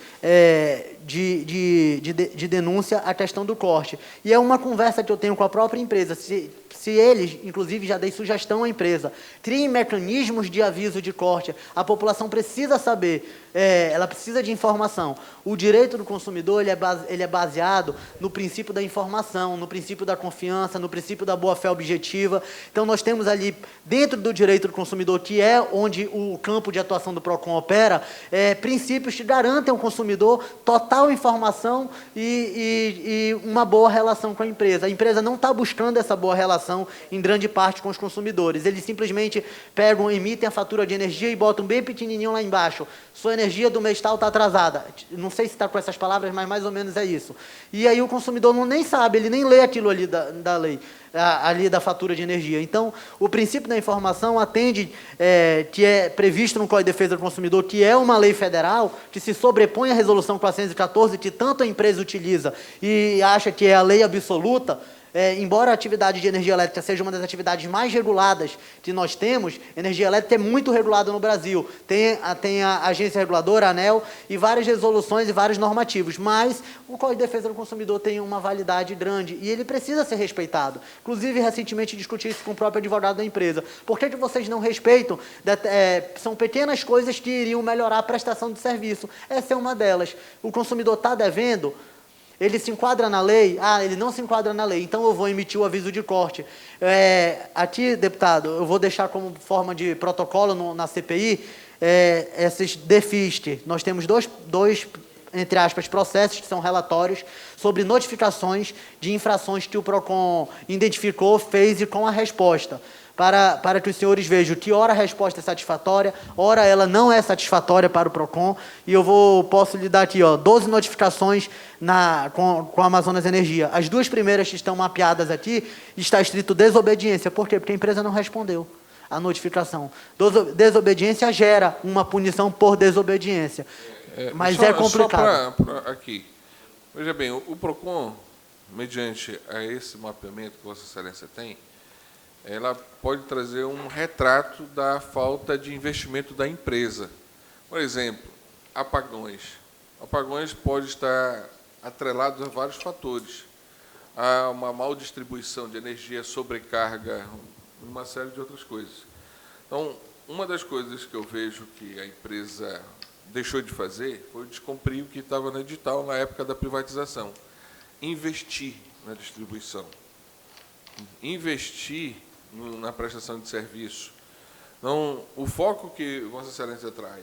de denúncia a questão do corte. E é uma conversa que eu tenho com a própria empresa. Se eles, inclusive, já dei sugestão à empresa, criem mecanismos de aviso de corte. A população precisa saber, ela precisa de informação. O direito do consumidor ele é baseado no princípio da informação, no princípio da confiança, no princípio da boa-fé objetiva. Então, nós temos ali, dentro do direito do consumidor, que é onde o campo de atuação do PROCON opera, princípios que garantem ao consumidor total informação e uma boa relação com a empresa. A empresa não está buscando essa boa relação em grande parte com os consumidores. Eles simplesmente pegam, emitem a fatura de energia e botam bem pequenininho lá embaixo. Sua energia do mês tal está atrasada. Não sei se está com essas palavras, mas mais ou menos é isso. E aí o consumidor nem sabe, ele nem lê aquilo ali da lei, ali da fatura de energia. Então, o princípio da informação atende, que é previsto no Código de Defesa do Consumidor, que é uma lei federal, que se sobrepõe à Resolução 414, que tanto a empresa utiliza e acha que é a lei absoluta. Embora a atividade de energia elétrica seja uma das atividades mais reguladas que nós temos, energia elétrica é muito regulada no Brasil. Tem a agência reguladora, a ANEEL, e várias resoluções e vários normativos, mas o Código de Defesa do Consumidor tem uma validade grande e ele precisa ser respeitado. Inclusive, recentemente discuti isso com o próprio advogado da empresa. Por que vocês não respeitam? São pequenas coisas que iriam melhorar a prestação de serviço. Essa é uma delas. O consumidor está devendo, ele se enquadra na lei? Ele não se enquadra na lei, então eu vou emitir o aviso de corte. Aqui, deputado, eu vou deixar como forma de protocolo na CPI, esses DEFIST. Nós temos dois, entre aspas, processos, que são relatórios, sobre notificações de infrações que o PROCON identificou, fez e com a resposta. Para que os senhores vejam que ora a resposta é satisfatória, ora ela não é satisfatória para o PROCON, e eu posso lhe dar aqui 12 notificações com a Amazonas Energia. As duas primeiras que estão mapeadas aqui, está escrito desobediência. Por quê? Porque a empresa não respondeu a notificação. Desobediência gera uma punição por desobediência, mas é complicado. Aqui, veja bem, o PROCON, mediante a esse mapeamento que Vossa Excelência tem, ela pode trazer um retrato da falta de investimento da empresa. Por exemplo, apagões. Apagões pode estar atrelados a vários fatores. Há uma mal distribuição de energia, sobrecarga, uma série de outras coisas. Então, uma das coisas que eu vejo que a empresa deixou de fazer foi descumprir o que estava no edital na época da privatização. Investir na distribuição. Investir na prestação de serviço. Então, o foco que Vossa Excelência traz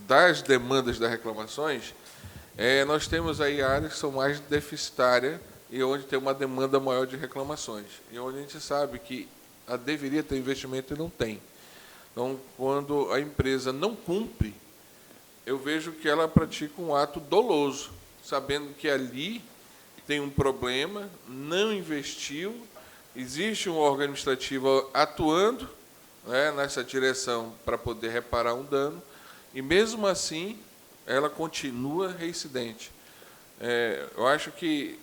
das demandas das reclamações, nós temos aí áreas que são mais deficitárias e onde tem uma demanda maior de reclamações. E onde a gente sabe que deveria ter investimento e não tem. Então, quando a empresa não cumpre, eu vejo que ela pratica um ato doloso, sabendo que ali tem um problema, não investiu, existe um órgão administrativo atuando nessa direção para poder reparar um dano, e, mesmo assim, ela continua reincidente. Eu acho que,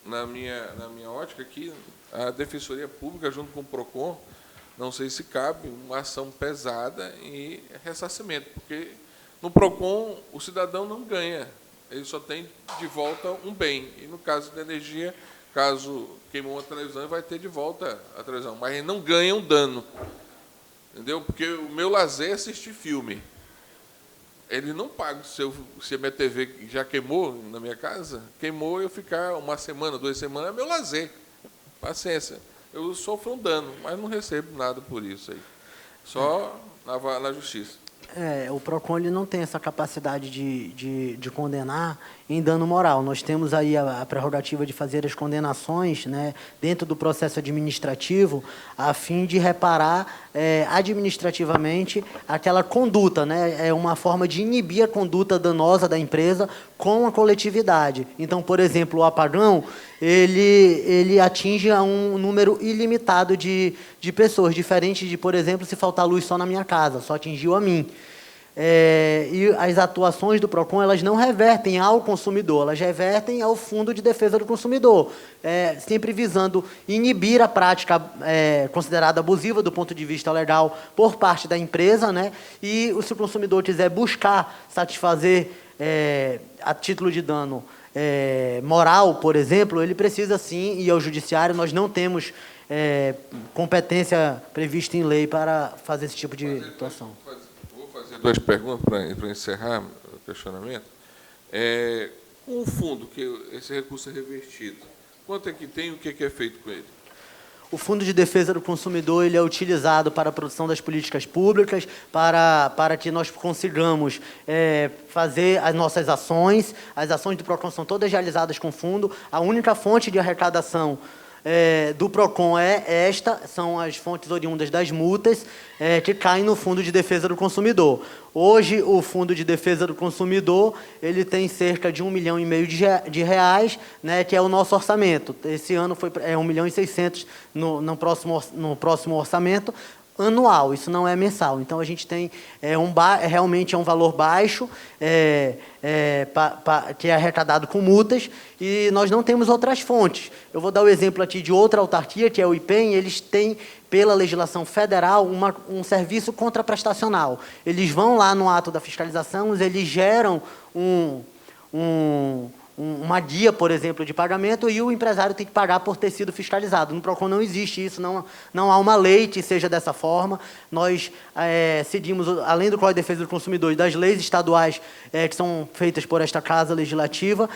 na minha ótica aqui, a Defensoria Pública, junto com o PROCON, não sei se cabe uma ação pesada e ressarcimento, porque no PROCON o cidadão não ganha, ele só tem de volta um bem, e no caso da energia, caso queimou uma televisão, ele vai ter de volta a televisão, mas ele não ganha um dano. Entendeu? Porque o meu lazer é assistir filme. Ele não paga se a minha TV já queimou na minha casa, queimou eu ficar uma semana, 2 semanas, é meu lazer. Paciência. Eu sofro um dano, mas não recebo nada por isso aí. Só na justiça. O PROCON ele não tem essa capacidade de condenar em dano moral. Nós temos aí a prerrogativa de fazer as condenações, né, dentro do processo administrativo, a fim de reparar administrativamente aquela conduta, né, é uma forma de inibir a conduta danosa da empresa com a coletividade. Então, por exemplo, o apagão, ele atinge a um número ilimitado de pessoas, diferente de, por exemplo, se faltar luz só na minha casa, só atingiu a mim. E as atuações do PROCON, elas não revertem ao consumidor, elas revertem ao Fundo de Defesa do Consumidor, sempre visando inibir a prática considerada abusiva do ponto de vista legal por parte da empresa, né? E se o consumidor quiser buscar satisfazer a título de dano moral, por exemplo, ele precisa sim ir ao judiciário. Nós não temos competência prevista em lei para fazer esse tipo de atuação. Vou fazer duas perguntas para encerrar o questionamento. Com o fundo, que esse recurso é revertido, quanto é que tem e o que é feito com ele? O Fundo de Defesa do Consumidor ele é utilizado para a produção das políticas públicas, para que nós consigamos fazer as nossas ações. As ações do PROCON são todas realizadas com fundo. A única fonte de arrecadação do PROCON são as fontes oriundas das multas que caem no Fundo de Defesa do Consumidor. Hoje, o Fundo de Defesa do Consumidor ele tem cerca de 1,5 milhão de reais, né, que é o nosso orçamento. Esse ano foi 1,6 milhão no próximo orçamento anual, isso não é mensal. Então, a gente tem realmente um valor baixo, que é arrecadado com multas, e nós não temos outras fontes. Eu vou dar o exemplo aqui de outra autarquia, que é o IPEM. Eles têm, pela legislação federal, um serviço contraprestacional. Eles vão lá no ato da fiscalização, eles geram uma guia, por exemplo, de pagamento, e o empresário tem que pagar por ter sido fiscalizado. No PROCON não existe isso, não há uma lei que seja dessa forma. Nós seguimos, além do Código de Defesa do Consumidor e das leis estaduais que são feitas por esta Casa Legislativa,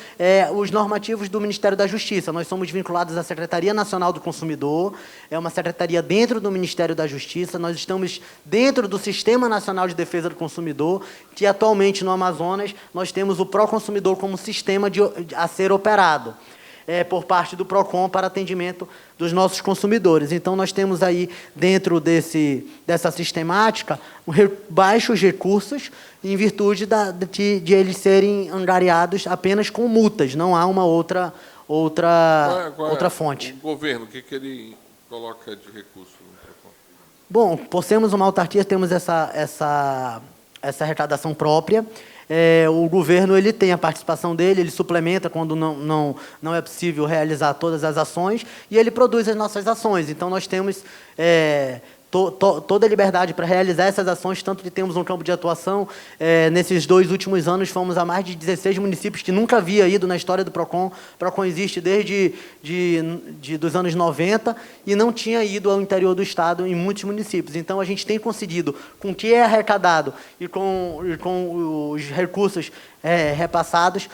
os normativos do Ministério da Justiça. Nós somos vinculados à Secretaria Nacional do Consumidor, é uma secretaria dentro do Ministério da Justiça. Nós estamos dentro do Sistema Nacional de Defesa do Consumidor, que atualmente no Amazonas nós temos o Proconsumidor como sistema a ser operado por parte do PROCON para atendimento dos nossos consumidores. Então, nós temos aí, dentro dessa sistemática, baixos recursos, em virtude de eles serem angariados apenas com multas, não há uma outra fonte. O governo, o que ele coloca de recurso no PROCON? Bom, por sermos uma autarquia, temos essa arrecadação própria. O governo ele tem a participação dele, ele suplementa quando não é possível realizar todas as ações, e ele produz as nossas ações. Então, nós temos toda a liberdade para realizar essas ações, tanto que temos um campo de atuação. Nesses 2 últimos anos, fomos a mais de 16 municípios que nunca havia ido na história do PROCON. O PROCON existe desde dos anos 90 e não tinha ido ao interior do estado em muitos municípios. Então, a gente tem conseguido, com o que é arrecadado e com os recursos repassados,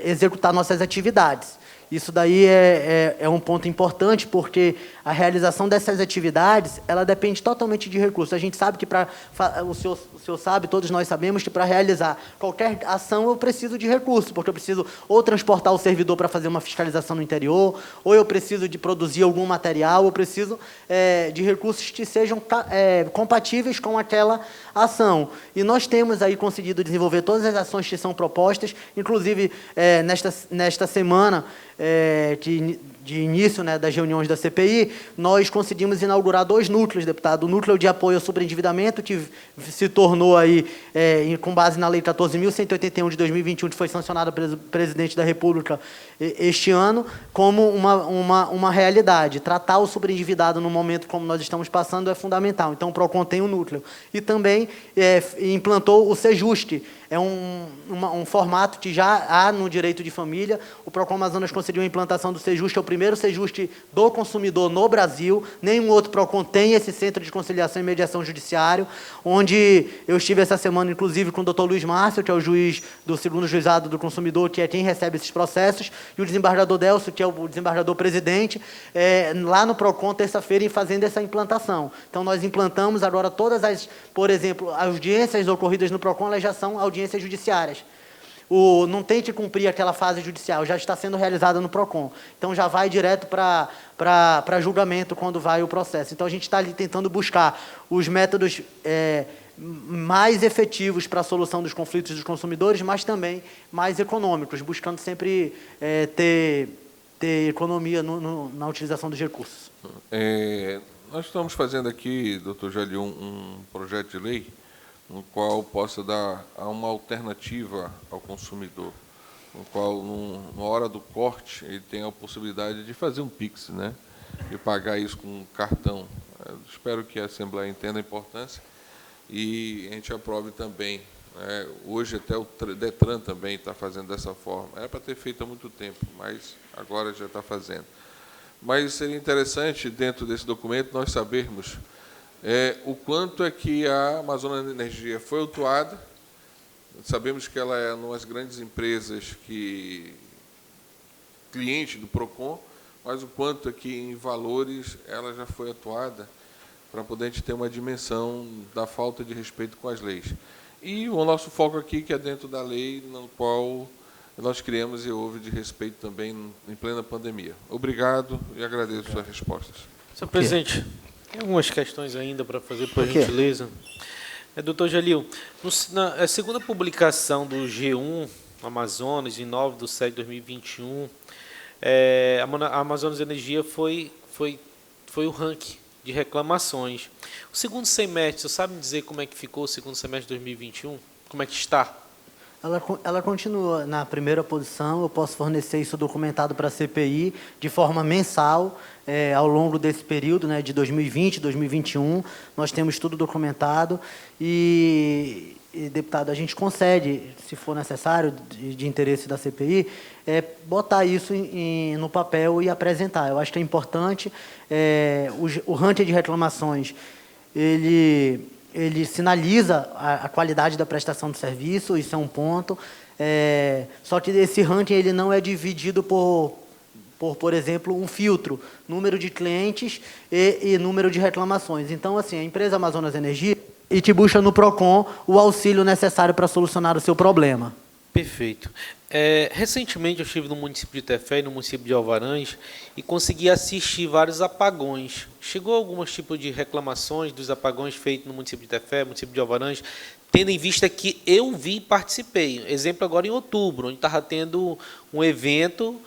executar nossas atividades. Isso daí é um ponto importante, porque a realização dessas atividades, ela depende totalmente de recursos. A gente sabe que o senhor sabe, todos nós sabemos que para realizar qualquer ação eu preciso de recursos, porque eu preciso ou transportar o servidor para fazer uma fiscalização no interior, ou eu preciso de produzir algum material, eu preciso de recursos que sejam compatíveis com aquela ação. E nós temos aí conseguido desenvolver todas as ações que são propostas, inclusive nesta semana, de início, né, das reuniões da CPI, nós conseguimos inaugurar 2 núcleos, deputado. O núcleo de apoio ao sobreendividamento, que se tornou aí, com base na Lei 14.181 de 2021, que foi sancionada pelo presidente da República este ano, como uma realidade. Tratar o sobreendividado no momento como nós estamos passando é fundamental. Então, o PROCON tem um núcleo. E também implantou o Sejusc. É um formato que já há no direito de família. O PROCON Amazonas conseguiu a implantação do Sejusc, é o primeiro primeiro Sejuste do consumidor no Brasil. Nenhum outro PROCON tem esse Centro de Conciliação e Mediação Judiciário, onde eu estive essa semana, inclusive, com o doutor Luiz Márcio, que é o juiz do 2º Juizado do Consumidor, que é quem recebe esses processos, e o desembargador Delcio, que é o desembargador-presidente, lá no PROCON, terça-feira, e fazendo essa implantação. Então, nós implantamos agora todas as, por exemplo, as audiências ocorridas no PROCON, elas já são audiências judiciárias. Não tem que cumprir aquela fase judicial, já está sendo realizada no PROCON. Então, já vai direto para julgamento quando vai o processo. Então, a gente está ali tentando buscar os métodos mais efetivos para a solução dos conflitos dos consumidores, mas também mais econômicos, buscando sempre ter economia na utilização dos recursos. Nós estamos fazendo aqui, doutor Jalil, um projeto de lei no qual possa dar uma alternativa ao consumidor, no qual, na hora do corte, ele tem a possibilidade de fazer um Pix, né, e pagar isso com um cartão. Espero que a Assembleia entenda a importância e a gente aprove também. Hoje, até o DETRAN também está fazendo dessa forma. Era para ter feito há muito tempo, mas agora já está fazendo. Mas seria interessante, dentro desse documento, nós sabermos o quanto é que a Amazonas Energia foi autuada. Sabemos que ela é uma das grandes empresas cliente do PROCON, mas o quanto é que, em valores, ela já foi atuada, para poder a gente ter uma dimensão da falta de respeito com as leis. E o nosso foco aqui, que é dentro da lei, no qual nós criamos e houve de respeito também em plena pandemia. Obrigado e agradeço suas respostas. Senhor presidente, tem algumas questões ainda para fazer, por gentileza. Doutor Jalil, na segunda publicação do G1 Amazonas, em 9/7/2021, a Amazonas Energia foi o ranking de reclamações. O segundo semestre, você sabe me dizer como é que ficou o segundo semestre de 2021? Como é que está? Ela continua na primeira posição. Eu posso fornecer isso documentado para a CPI de forma mensal, ao longo desse período, né, de 2020, 2021. Nós temos tudo documentado e, deputado, a gente consegue, se for necessário, de interesse da CPI, botar isso no papel e apresentar. Eu acho que é importante. O ranking de reclamações, ele sinaliza a qualidade da prestação do serviço, isso é um ponto. Só que esse ranking ele não é dividido por exemplo, um filtro, número de clientes e número de reclamações. Então, assim, a empresa Amazonas Energia e te busca no PROCON o auxílio necessário para solucionar o seu problema. Perfeito. Recentemente eu estive no município de Tefé e no município de Alvarães e consegui assistir vários apagões. Chegou alguns tipos de reclamações dos apagões feitos no município de Tefé, município de Alvarães, tendo em vista que eu vi e participei. Exemplo agora em outubro, onde estava tendo um evento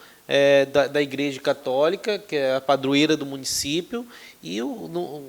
da Igreja Católica, que é a padroeira do município, e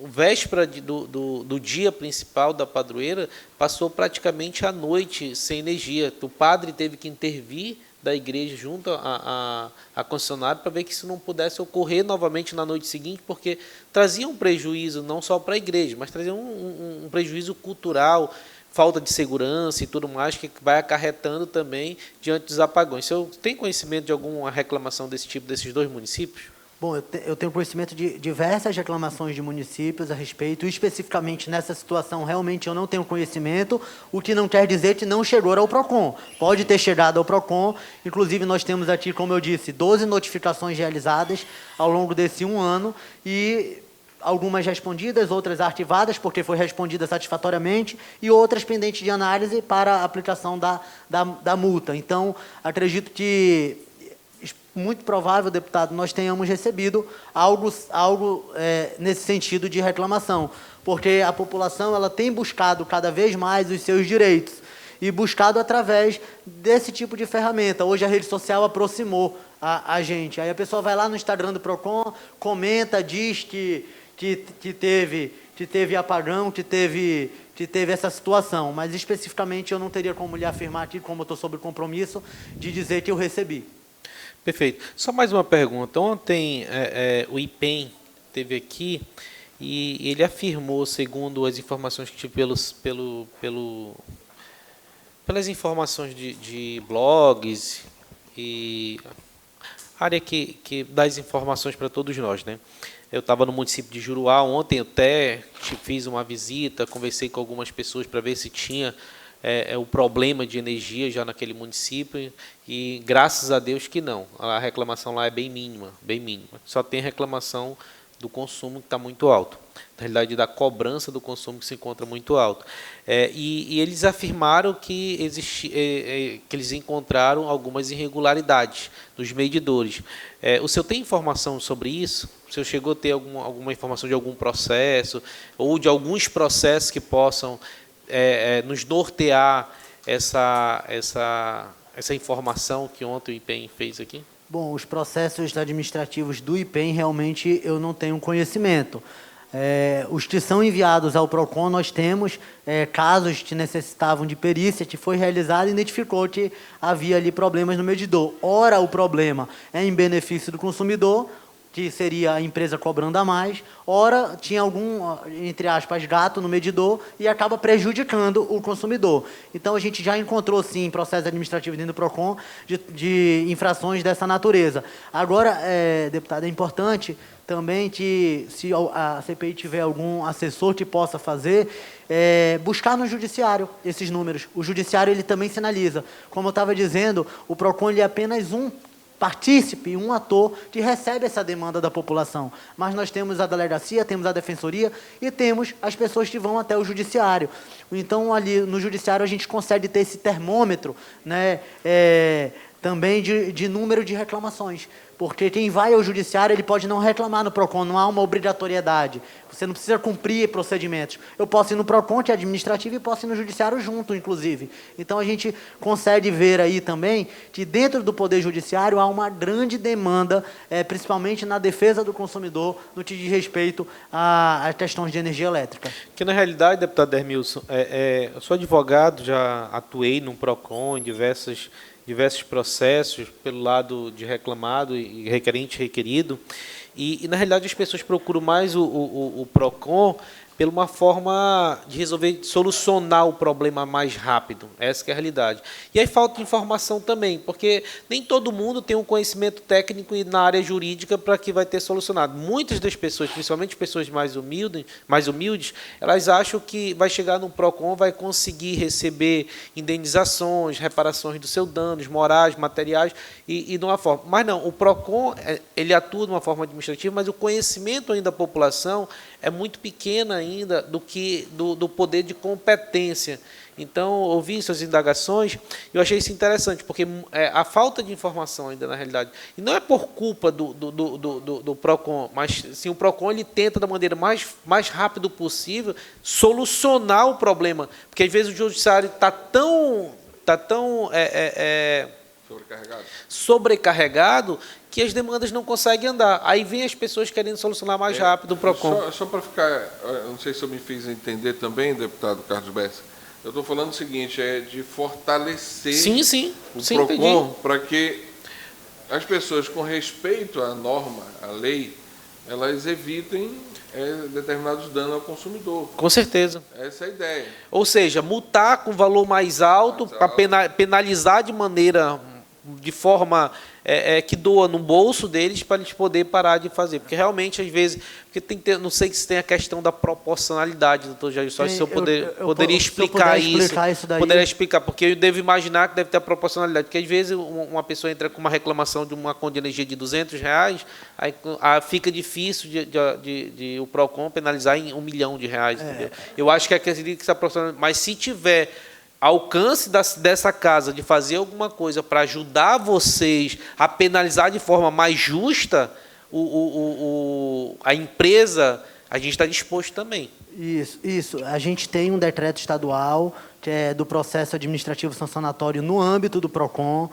véspera do dia principal da padroeira, passou praticamente a noite sem energia. O padre teve que intervir da igreja junto à concessionária para ver que isso não pudesse ocorrer novamente na noite seguinte, porque trazia um prejuízo não só para a igreja, mas trazia um prejuízo cultural, falta de segurança e tudo mais, que vai acarretando também diante dos apagões. Você tem conhecimento de alguma reclamação desse tipo, desses dois municípios? Bom, eu tenho conhecimento de diversas reclamações de municípios a respeito, e especificamente nessa situação, realmente eu não tenho conhecimento, o que não quer dizer que não chegou ao PROCON. Pode ter chegado ao PROCON, inclusive nós temos aqui, como eu disse, 12 notificações realizadas ao longo desse 1 ano, e algumas respondidas, outras arquivadas, porque foi respondida satisfatoriamente, e outras pendentes de análise para a aplicação da multa. Então, acredito que, muito provável, deputado, nós tenhamos recebido algo nesse sentido de reclamação, porque a população ela tem buscado cada vez mais os seus direitos, e buscado através desse tipo de ferramenta. Hoje a rede social aproximou a gente. Aí a pessoa vai lá no Instagram do PROCON, comenta, diz que teve apagão, que teve essa situação, mas especificamente eu não teria como lhe afirmar aqui, como eu estou sob compromisso, de dizer que eu recebi. Perfeito. Só mais uma pergunta. Ontem o IPEM esteve aqui e ele afirmou, segundo as informações que tive pelas informações de blogs, e área que dá as informações para todos nós, né? Eu estava no município de Juruá ontem, eu até fiz uma visita, conversei com algumas pessoas para ver se tinha o problema de energia já naquele município, e graças a Deus que não. A reclamação lá é bem mínima, bem mínima. Só tem reclamação do consumo que está muito alto. Na realidade, da cobrança do consumo que se encontra muito alto. E eles afirmaram que eles encontraram algumas irregularidades nos medidores. O senhor tem informação sobre isso? O senhor chegou a ter alguma informação de algum processo, ou de alguns processos que possam nos nortear essa informação que ontem o IPEM fez aqui? Bom, os processos administrativos do IPEM, realmente, eu não tenho conhecimento. Os que são enviados ao PROCON, nós temos casos que necessitavam de perícia, que foi realizado e identificou que havia ali problemas no medidor. Ora, o problema é em benefício do consumidor, que seria a empresa cobrando a mais, ora tinha algum, entre aspas, gato no medidor e acaba prejudicando o consumidor. Então, a gente já encontrou, sim, processo administrativo dentro do PROCON de infrações dessa natureza. Agora, deputado, é importante também que, se a CPI tiver algum assessor que possa fazer, buscar no judiciário esses números. O judiciário ele também sinaliza. Como eu estava dizendo, o PROCON ele é apenas um partícipe, um ator que recebe essa demanda da população. Mas nós temos a delegacia, temos a defensoria e temos as pessoas que vão até o judiciário. Então, ali no judiciário, a gente consegue ter esse termômetro, né, também de número de reclamações. Porque quem vai ao judiciário, ele pode não reclamar no PROCON, não há uma obrigatoriedade. Você não precisa cumprir procedimentos. Eu posso ir no PROCON, que é administrativo, e posso ir no judiciário junto, inclusive. Então, a gente consegue ver aí também que dentro do Poder Judiciário há uma grande demanda, principalmente na defesa do consumidor, no que diz respeito a questões de energia elétrica. Que, na realidade, deputado Dermilson, eu sou advogado, já atuei no PROCON em diversos processos pelo lado de reclamado e requerente requerido, e na realidade as pessoas procuram mais o PROCON pela uma forma de resolver, solucionar o problema mais rápido. Essa que é a realidade. E aí falta informação também, porque nem todo mundo tem um conhecimento técnico e na área jurídica para que vai ter solucionado. Muitas das pessoas, principalmente pessoas mais humildes, elas acham que vai chegar no PROCON, vai conseguir receber indenizações, reparações dos seus danos morais, materiais, e de uma forma. Mas não, o PROCON ele atua de uma forma administrativa, mas o conhecimento ainda da população é muito pequeno ainda do poder de competência. Então, ouvi suas indagações, eu achei isso interessante, porque a falta de informação ainda, na realidade, e não é por culpa do PROCON, mas sim, o PROCON ele tenta, da maneira mais rápida possível, solucionar o problema, porque às vezes o judiciário está tão sobrecarregado que as demandas não conseguem andar. Aí vem as pessoas querendo solucionar mais rápido o PROCON. Só para ficar, não sei se eu me fiz entender também, deputado Carlos Bessa, eu estou falando o seguinte, de fortalecer o PROCON para que as pessoas, com respeito à norma, à lei, elas evitem determinados danos ao consumidor. Com certeza. Essa é a ideia. Ou seja, multar com valor mais alto, para penalizar de forma que doa no bolso deles, para eles poderem parar de fazer. Porque realmente, às vezes, não sei se tem a questão da proporcionalidade, doutor Jair, só se eu poderia explicar isso. Poderia explicar, porque eu devo imaginar que deve ter a proporcionalidade. Porque às vezes uma pessoa entra com uma reclamação de uma conta de energia de R$200, aí fica difícil de o PROCON penalizar em R$1 milhão. Entendeu? Eu acho que acredito que essa proporcionalidade. Mas se tiver alcance dessa casa de fazer alguma coisa para ajudar vocês a penalizar de forma mais justa a empresa, a gente está disposto também. Isso. A gente tem um decreto estadual que é do processo administrativo sancionatório no âmbito do PROCON.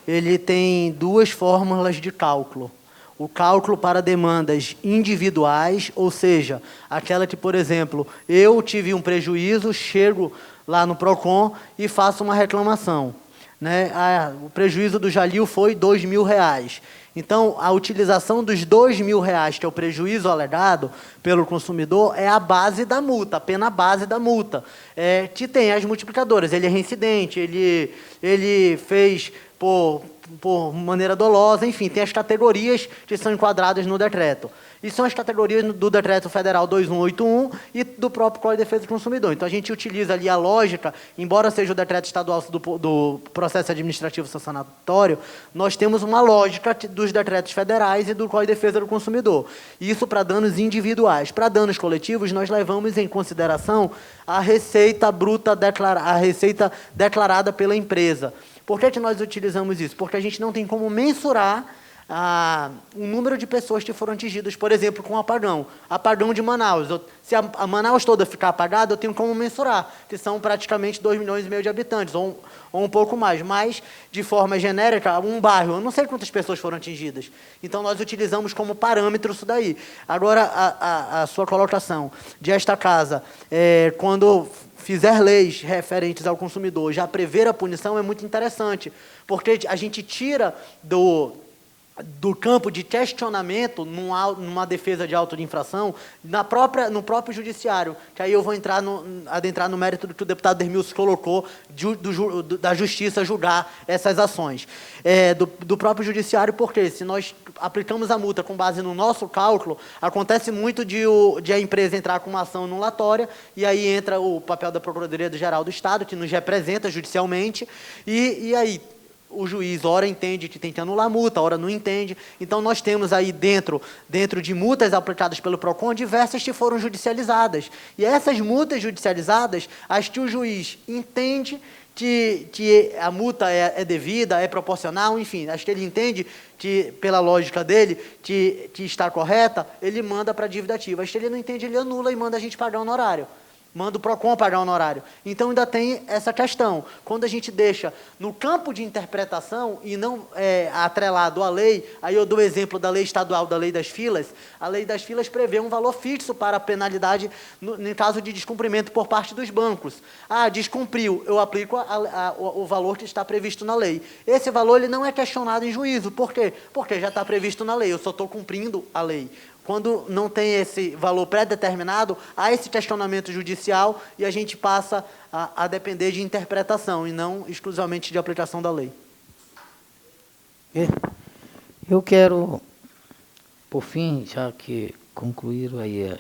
Ele tem duas fórmulas de cálculo. O cálculo para demandas individuais, ou seja, aquela que, por exemplo, eu tive um prejuízo, chego lá no PROCON e faço uma reclamação. Né? O prejuízo do Jalil foi R$2.000. Então, a utilização dos R$2.000, que é o prejuízo alegado pelo consumidor, é a base da multa, a pena base da multa. Que tem as multiplicadoras. Ele é reincidente, ele fez por maneira dolosa, enfim, tem as categorias que são enquadradas no decreto. E são as categorias do Decreto Federal 2181 e do próprio Código de Defesa do Consumidor. Então, a gente utiliza ali a lógica, embora seja o decreto estadual do processo administrativo sancionatório, nós temos uma lógica dos decretos federais e do Código de Defesa do Consumidor. Isso para danos individuais. Para danos coletivos, nós levamos em consideração a receita bruta, a receita declarada pela empresa. Por que nós utilizamos isso? Porque a gente não tem como mensurar o número de pessoas que foram atingidas, por exemplo, com apagão de Manaus. Se a Manaus toda ficar apagada, eu tenho como mensurar, que são praticamente 2,5 milhões de habitantes, ou um pouco mais. Mas, de forma genérica, um bairro, eu não sei quantas pessoas foram atingidas. Então, nós utilizamos como parâmetro isso daí. Agora, a sua colocação de esta casa, quando fizer leis referentes ao consumidor, já prever a punição, é muito interessante, porque a gente tira do campo de questionamento numa defesa de auto de infração no próprio judiciário, que aí eu vou adentrar no mérito do que o deputado Dermilson colocou, da justiça julgar essas ações. Do próprio judiciário, porque se nós aplicamos a multa com base no nosso cálculo, acontece muito de a empresa entrar com uma ação anulatória, e aí entra o papel da Procuradoria-Geral do Estado, que nos representa judicialmente, e aí o juiz, ora entende que tem que anular a multa, ora não entende. Então, nós temos aí dentro de multas aplicadas pelo PROCON, diversas que foram judicializadas. E essas multas judicializadas, as que o juiz entende que a multa é devida, é proporcional, enfim, as que ele entende que, pela lógica dele, que está correta, ele manda para a dívida ativa. As que ele não entende, ele anula e manda a gente pagar o honorário. Manda o PROCON pagar o honorário. Então, ainda tem essa questão. Quando a gente deixa no campo de interpretação e não atrelado à lei, aí eu dou o exemplo da lei estadual, da lei das filas. A lei das filas prevê um valor fixo para a penalidade no caso de descumprimento por parte dos bancos. Descumpriu, eu aplico o valor que está previsto na lei. Esse valor ele não é questionado em juízo. Por quê? Porque já está previsto na lei, eu só estou cumprindo a lei. Quando não tem esse valor pré-determinado, há esse questionamento judicial e a gente passa a depender de interpretação e não exclusivamente de aplicação da lei. Eu quero, por fim, já que concluíram aí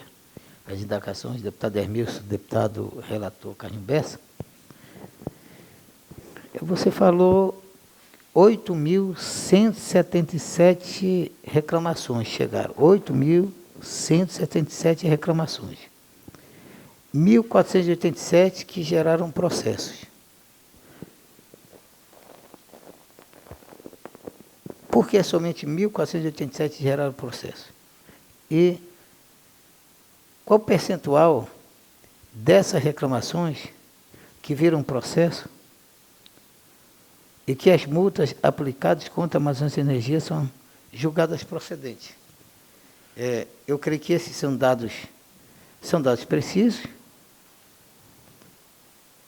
as indagações do deputado Dermilson, deputado relator Carlinhos Bessa, você falou 8.177 reclamações chegaram. 8.177 reclamações. 1.487 que geraram processos. Por que somente 1.487 geraram processos? E qual o percentual dessas reclamações que viram processo e que as multas aplicadas contra a Amazonas de Energia são julgadas procedentes? Eu creio que esses são dados precisos,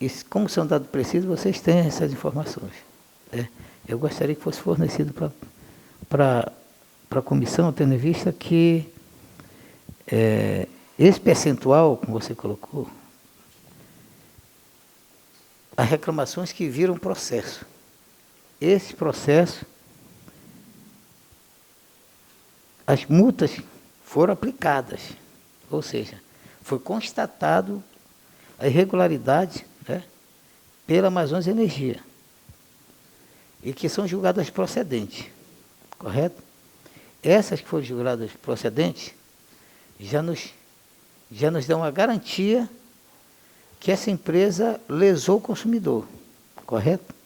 e como são dados precisos, vocês têm essas informações. Eu gostaria que fosse fornecido para a comissão, tendo em vista que esse percentual, como você colocou, as reclamações que viram processo. Esse processo, as multas foram aplicadas, ou seja, foi constatado a irregularidade, pela Amazonas Energia, e que são julgadas procedentes, correto? Essas que foram julgadas procedentes já nos dão a garantia que essa empresa lesou o consumidor, correto?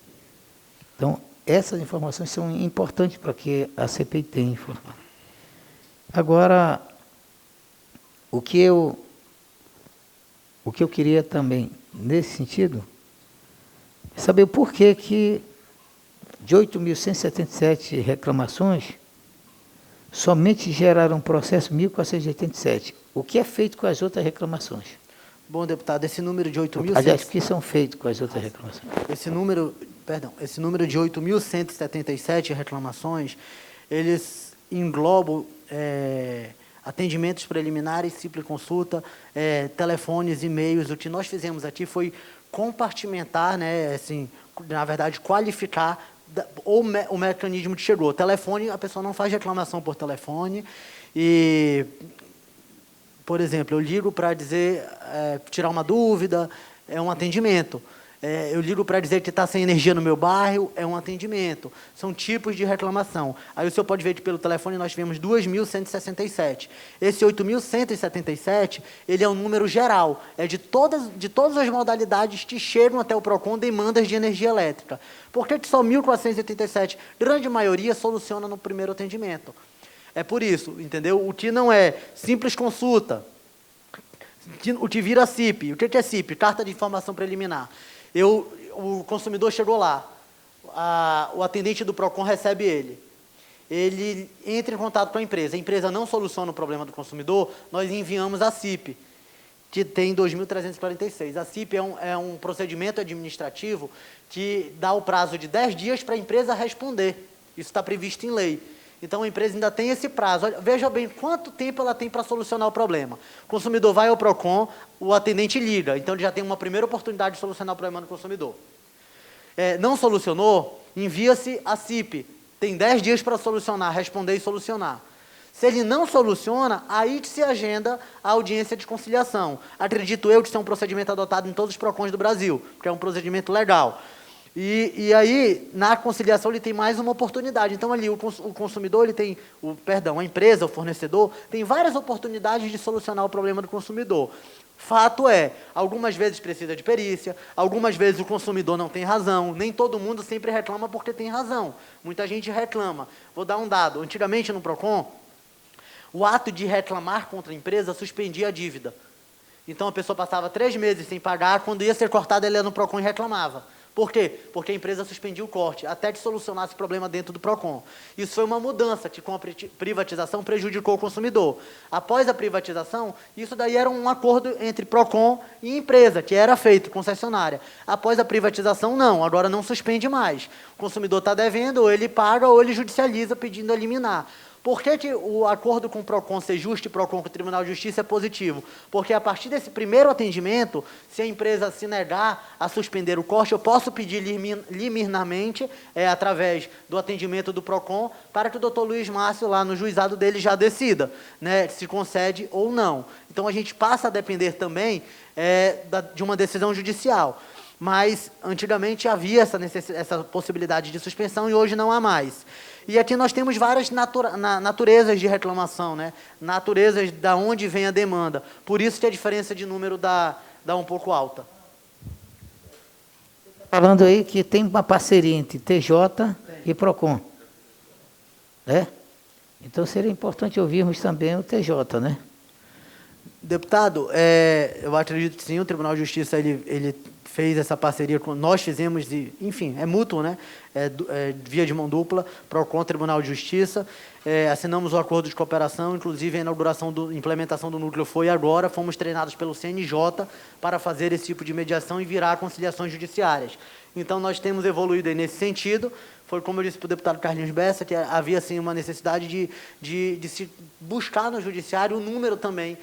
Então, essas informações são importantes para que a CPI tenha informado. Agora, o que eu queria também, nesse sentido, é saber o porquê que de 8.177 reclamações, somente geraram processo 1.487. O que é feito com as outras reclamações? Bom, deputado, esse número de 8.177... Aliás, o que são feitos com as outras reclamações? Esse número de 8.177 reclamações, eles englobam atendimentos preliminares, simples consulta, telefones, e-mails. O que nós fizemos aqui foi compartimentar, assim, na verdade, qualificar o mecanismo que chegou. Telefone, a pessoa não faz reclamação por telefone. E, por exemplo, eu ligo para dizer, tirar uma dúvida, é um atendimento. Eu ligo para dizer que está sem energia no meu bairro, é um atendimento. São tipos de reclamação. Aí o senhor pode ver que pelo telefone nós tivemos 2.167. Esse 8.177, ele é um número geral. É de todas as modalidades que chegam até o PROCON demandas de energia elétrica. Por que só 1.487? Grande maioria soluciona no primeiro atendimento. É por isso, entendeu? O que não é simples consulta, o que vira CIP. O que é CIP? Carta de informação preliminar. O consumidor chegou lá, o atendente do PROCON recebe ele entra em contato com a empresa não soluciona o problema do consumidor, nós enviamos a CIP, que tem 2.346. A CIP é um procedimento administrativo que dá o prazo de 10 dias para a empresa responder, isso está previsto em lei. Então, a empresa ainda tem esse prazo. Veja bem quanto tempo ela tem para solucionar o problema. O consumidor vai ao PROCON, o atendente liga. Então, ele já tem uma primeira oportunidade de solucionar o problema do consumidor. Não solucionou, envia-se a CIP. Tem 10 dias para solucionar, responder e solucionar. Se ele não soluciona, aí que se agenda a audiência de conciliação. Acredito eu que isso é um procedimento adotado em todos os PROCONs do Brasil, porque é um procedimento legal. E aí, na conciliação, ele tem mais uma oportunidade. Então, ali, o consumidor, a empresa, o fornecedor, tem várias oportunidades de solucionar o problema do consumidor. Fato é, algumas vezes precisa de perícia, algumas vezes o consumidor não tem razão, nem todo mundo sempre reclama porque tem razão. Muita gente reclama. Vou dar um dado. Antigamente, no PROCON, o ato de reclamar contra a empresa suspendia a dívida. Então, a pessoa passava 3 meses sem pagar, quando ia ser cortada, ele ia no PROCON e reclamava. Por quê? Porque a empresa suspendia o corte, até que solucionasse o problema dentro do PROCON. Isso foi uma mudança que, com a privatização, prejudicou o consumidor. Após a privatização, isso daí era um acordo entre PROCON e empresa, que era feito, concessionária. Após a privatização, não, agora não suspende mais. O consumidor está devendo, ou ele paga, ou ele judicializa pedindo a liminar. Por que o acordo com o PROCON ser justo e PROCON com o Tribunal de Justiça é positivo? Porque a partir desse primeiro atendimento, se a empresa se negar a suspender o corte, eu posso pedir liminarmente, através do atendimento do PROCON, para que o doutor Luiz Márcio, lá no juizado dele, já decida, né, se concede ou não. Então, a gente passa a depender também de uma decisão judicial. Mas, antigamente, havia essa possibilidade de suspensão e hoje não há mais. E aqui nós temos várias naturezas de reclamação, né? Naturezas da onde vem a demanda. Por isso que a diferença de número dá um pouco alta. Falando aí que tem uma parceria entre TJ e PROCON. Né? Então seria importante ouvirmos também o TJ, né? Deputado, eu acredito que sim, o Tribunal de Justiça ele fez essa parceria, nós fizemos, enfim, é mútuo, né? Via de mão dupla, PROCON, Tribunal de Justiça, assinamos o acordo de cooperação, inclusive a implementação do núcleo foi agora, fomos treinados pelo CNJ para fazer esse tipo de mediação e virar conciliações judiciárias. Então, nós temos evoluído aí nesse sentido. Foi como eu disse para o deputado Carlinhos Bessa, que havia assim, uma necessidade de se buscar no judiciário o número também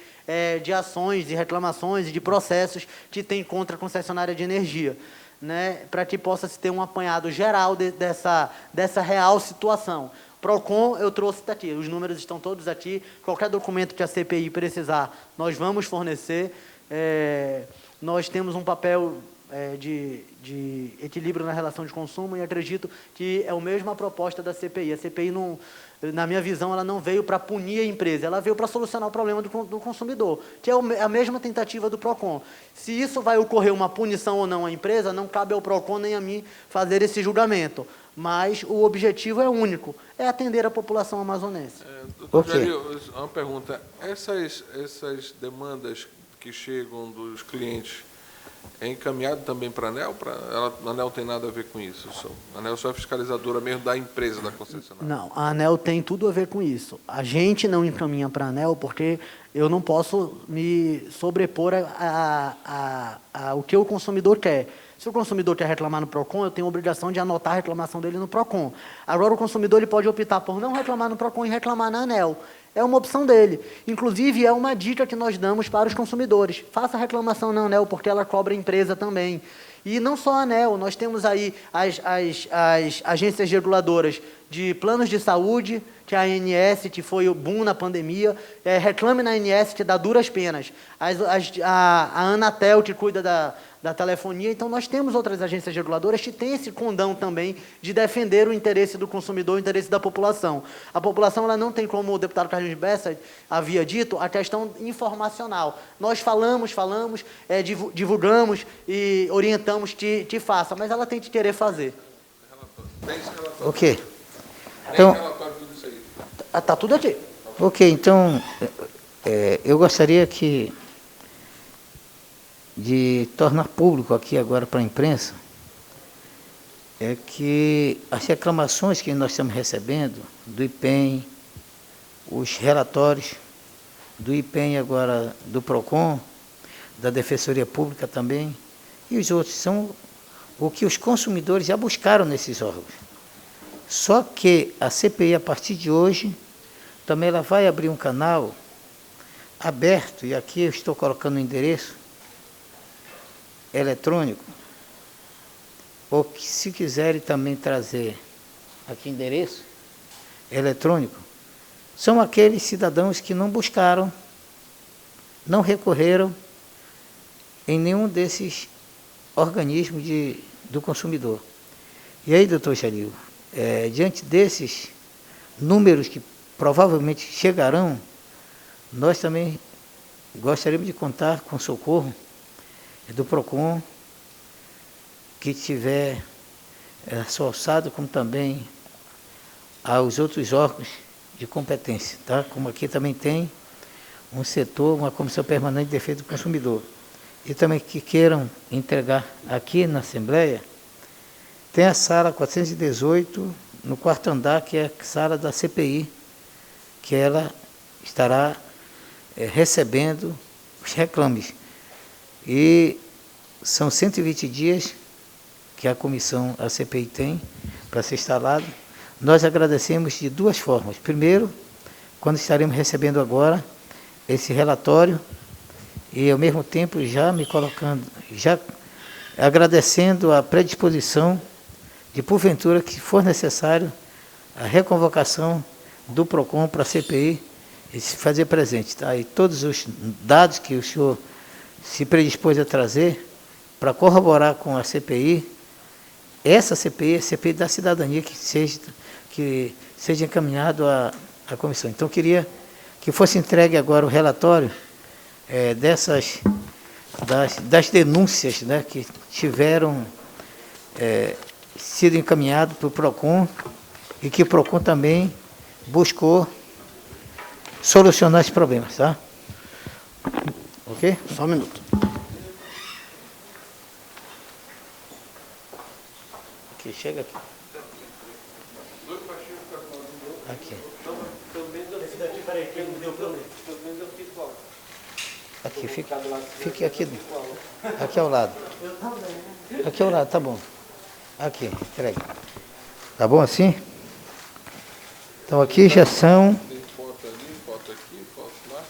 de ações, de reclamações e de processos que tem contra a concessionária de energia, né, para que possa se ter um apanhado geral dessa real situação. PROCON, eu trouxe daqui, os números estão todos aqui, qualquer documento que a CPI precisar, nós vamos fornecer. Nós temos um papel de equilíbrio na relação de consumo e acredito que é a mesma proposta da CPI. A CPI, não, na minha visão, ela não veio para punir a empresa, ela veio para solucionar o problema do consumidor, que é a mesma tentativa do PROCON. Se isso vai ocorrer uma punição ou não à empresa, não cabe ao PROCON nem a mim fazer esse julgamento. Mas o objetivo é único, é atender a população amazonense. Doutor Jalil, uma pergunta. Essas demandas que chegam dos clientes é encaminhado também para a ANEEL? A ANEEL tem nada a ver com isso? A ANEEL só é fiscalizadora mesmo da empresa, da concessionária? Não, a ANEEL tem tudo a ver com isso. A gente não encaminha para a ANEEL porque eu não posso me sobrepor ao que o consumidor quer. Se o consumidor quer reclamar no PROCON, eu tenho a obrigação de anotar a reclamação dele no PROCON. Agora, o consumidor ele pode optar por não reclamar no PROCON e reclamar na ANEEL. É uma opção dele. Inclusive, é uma dica que nós damos para os consumidores. Faça reclamação na ANEEL, porque ela cobra a empresa também. E não só a ANEEL, nós temos aí as agências reguladoras de planos de saúde, que a ANS, que foi o boom na pandemia, Reclame na ANS, que dá duras penas, a Anatel, que cuida da telefonia. Então, nós temos outras agências reguladoras que têm esse condão também de defender o interesse do consumidor, o interesse da população. A população ela não tem, como o deputado Carlinhos Bessa havia dito, a questão informacional. Nós falamos, divulgamos e orientamos que faça, mas ela tem que querer fazer. Tem esse relatório. Ok. Tem Então, relatório tudo isso aí. Está tudo aqui. ok, então, eu gostaria de tornar público aqui agora para a imprensa que as reclamações que nós estamos recebendo do IPEM, os relatórios do IPEM agora, do PROCON, da Defensoria Pública também, e os outros, são o que os consumidores já buscaram nesses órgãos. Só que a CPI, a partir de hoje, também ela vai abrir um canal aberto, e aqui eu estou colocando o endereço eletrônico, ou que, se quiserem também trazer aqui endereço eletrônico, são aqueles cidadãos que não buscaram, não recorreram em nenhum desses organismos do consumidor. E aí, doutor Jalil, diante desses números que provavelmente chegarão, nós também gostaríamos de contar com o socorro do PROCON, que tiver sua alçada, como também aos outros órgãos de competência, tá? Como aqui também tem um setor, uma comissão permanente de defesa do consumidor. E também que queiram entregar aqui na Assembleia, tem a sala 418, no quarto andar, que é a sala da CPI, que ela estará recebendo os reclames. E são 120 dias que a comissão, a CPI tem para ser instalada. Nós agradecemos de duas formas. Primeiro, quando estaremos recebendo agora esse relatório, e ao mesmo tempo já me colocando, já agradecendo a predisposição de, porventura, que for necessário, a reconvocação do PROCON para a CPI e se fazer presente. Tá? E todos os dados que o senhor se predispôs a trazer para corroborar com a CPI, essa CPI é a CPI da cidadania que seja encaminhado à comissão. Então, eu queria que fosse entregue agora o relatório das denúncias, né, que tiveram sido encaminhado para o PROCON e que o PROCON também buscou solucionar esses problemas, tá? Ok? Só um minuto. Aqui, chega aqui. Aqui. Aqui, fique aqui. Aqui ao lado. Aqui ao lado, tá bom. Aqui, entregue. Tá bom assim? Então aqui já são... Tem foto ali, foto aqui, foto lá.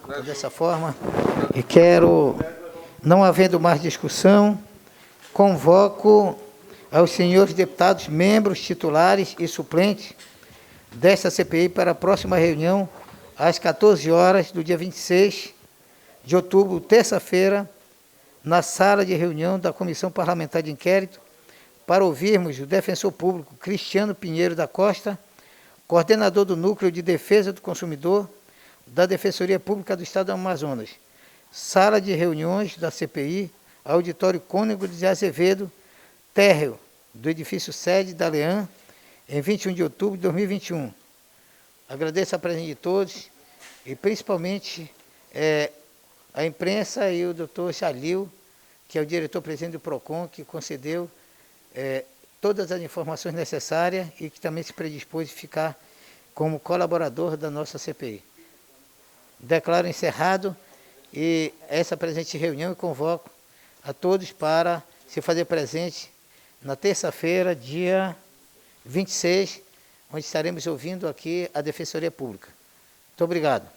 Então, dessa forma, e quero, não havendo mais discussão, convoco aos senhores deputados, membros, titulares e suplentes desta CPI para a próxima reunião, às 14 horas do dia 26 de outubro, terça-feira, na sala de reunião da Comissão Parlamentar de Inquérito, para ouvirmos o defensor público Cristiano Pinheiro da Costa, coordenador do Núcleo de Defesa do Consumidor da Defensoria Pública do Estado do Amazonas. Sala de reuniões da CPI, Auditório Cônego de Azevedo, térreo do edifício sede da Leam, em 21 de outubro de 2021. Agradeço a presença de todos e principalmente a imprensa e o doutor Jalil, que é o diretor-presidente do PROCON, que concedeu todas as informações necessárias e que também se predispôs a ficar como colaborador da nossa CPI. Declaro encerrado essa presente reunião e convoco a todos para se fazer presente na terça-feira, dia 26, onde estaremos ouvindo aqui a Defensoria Pública. Muito obrigado.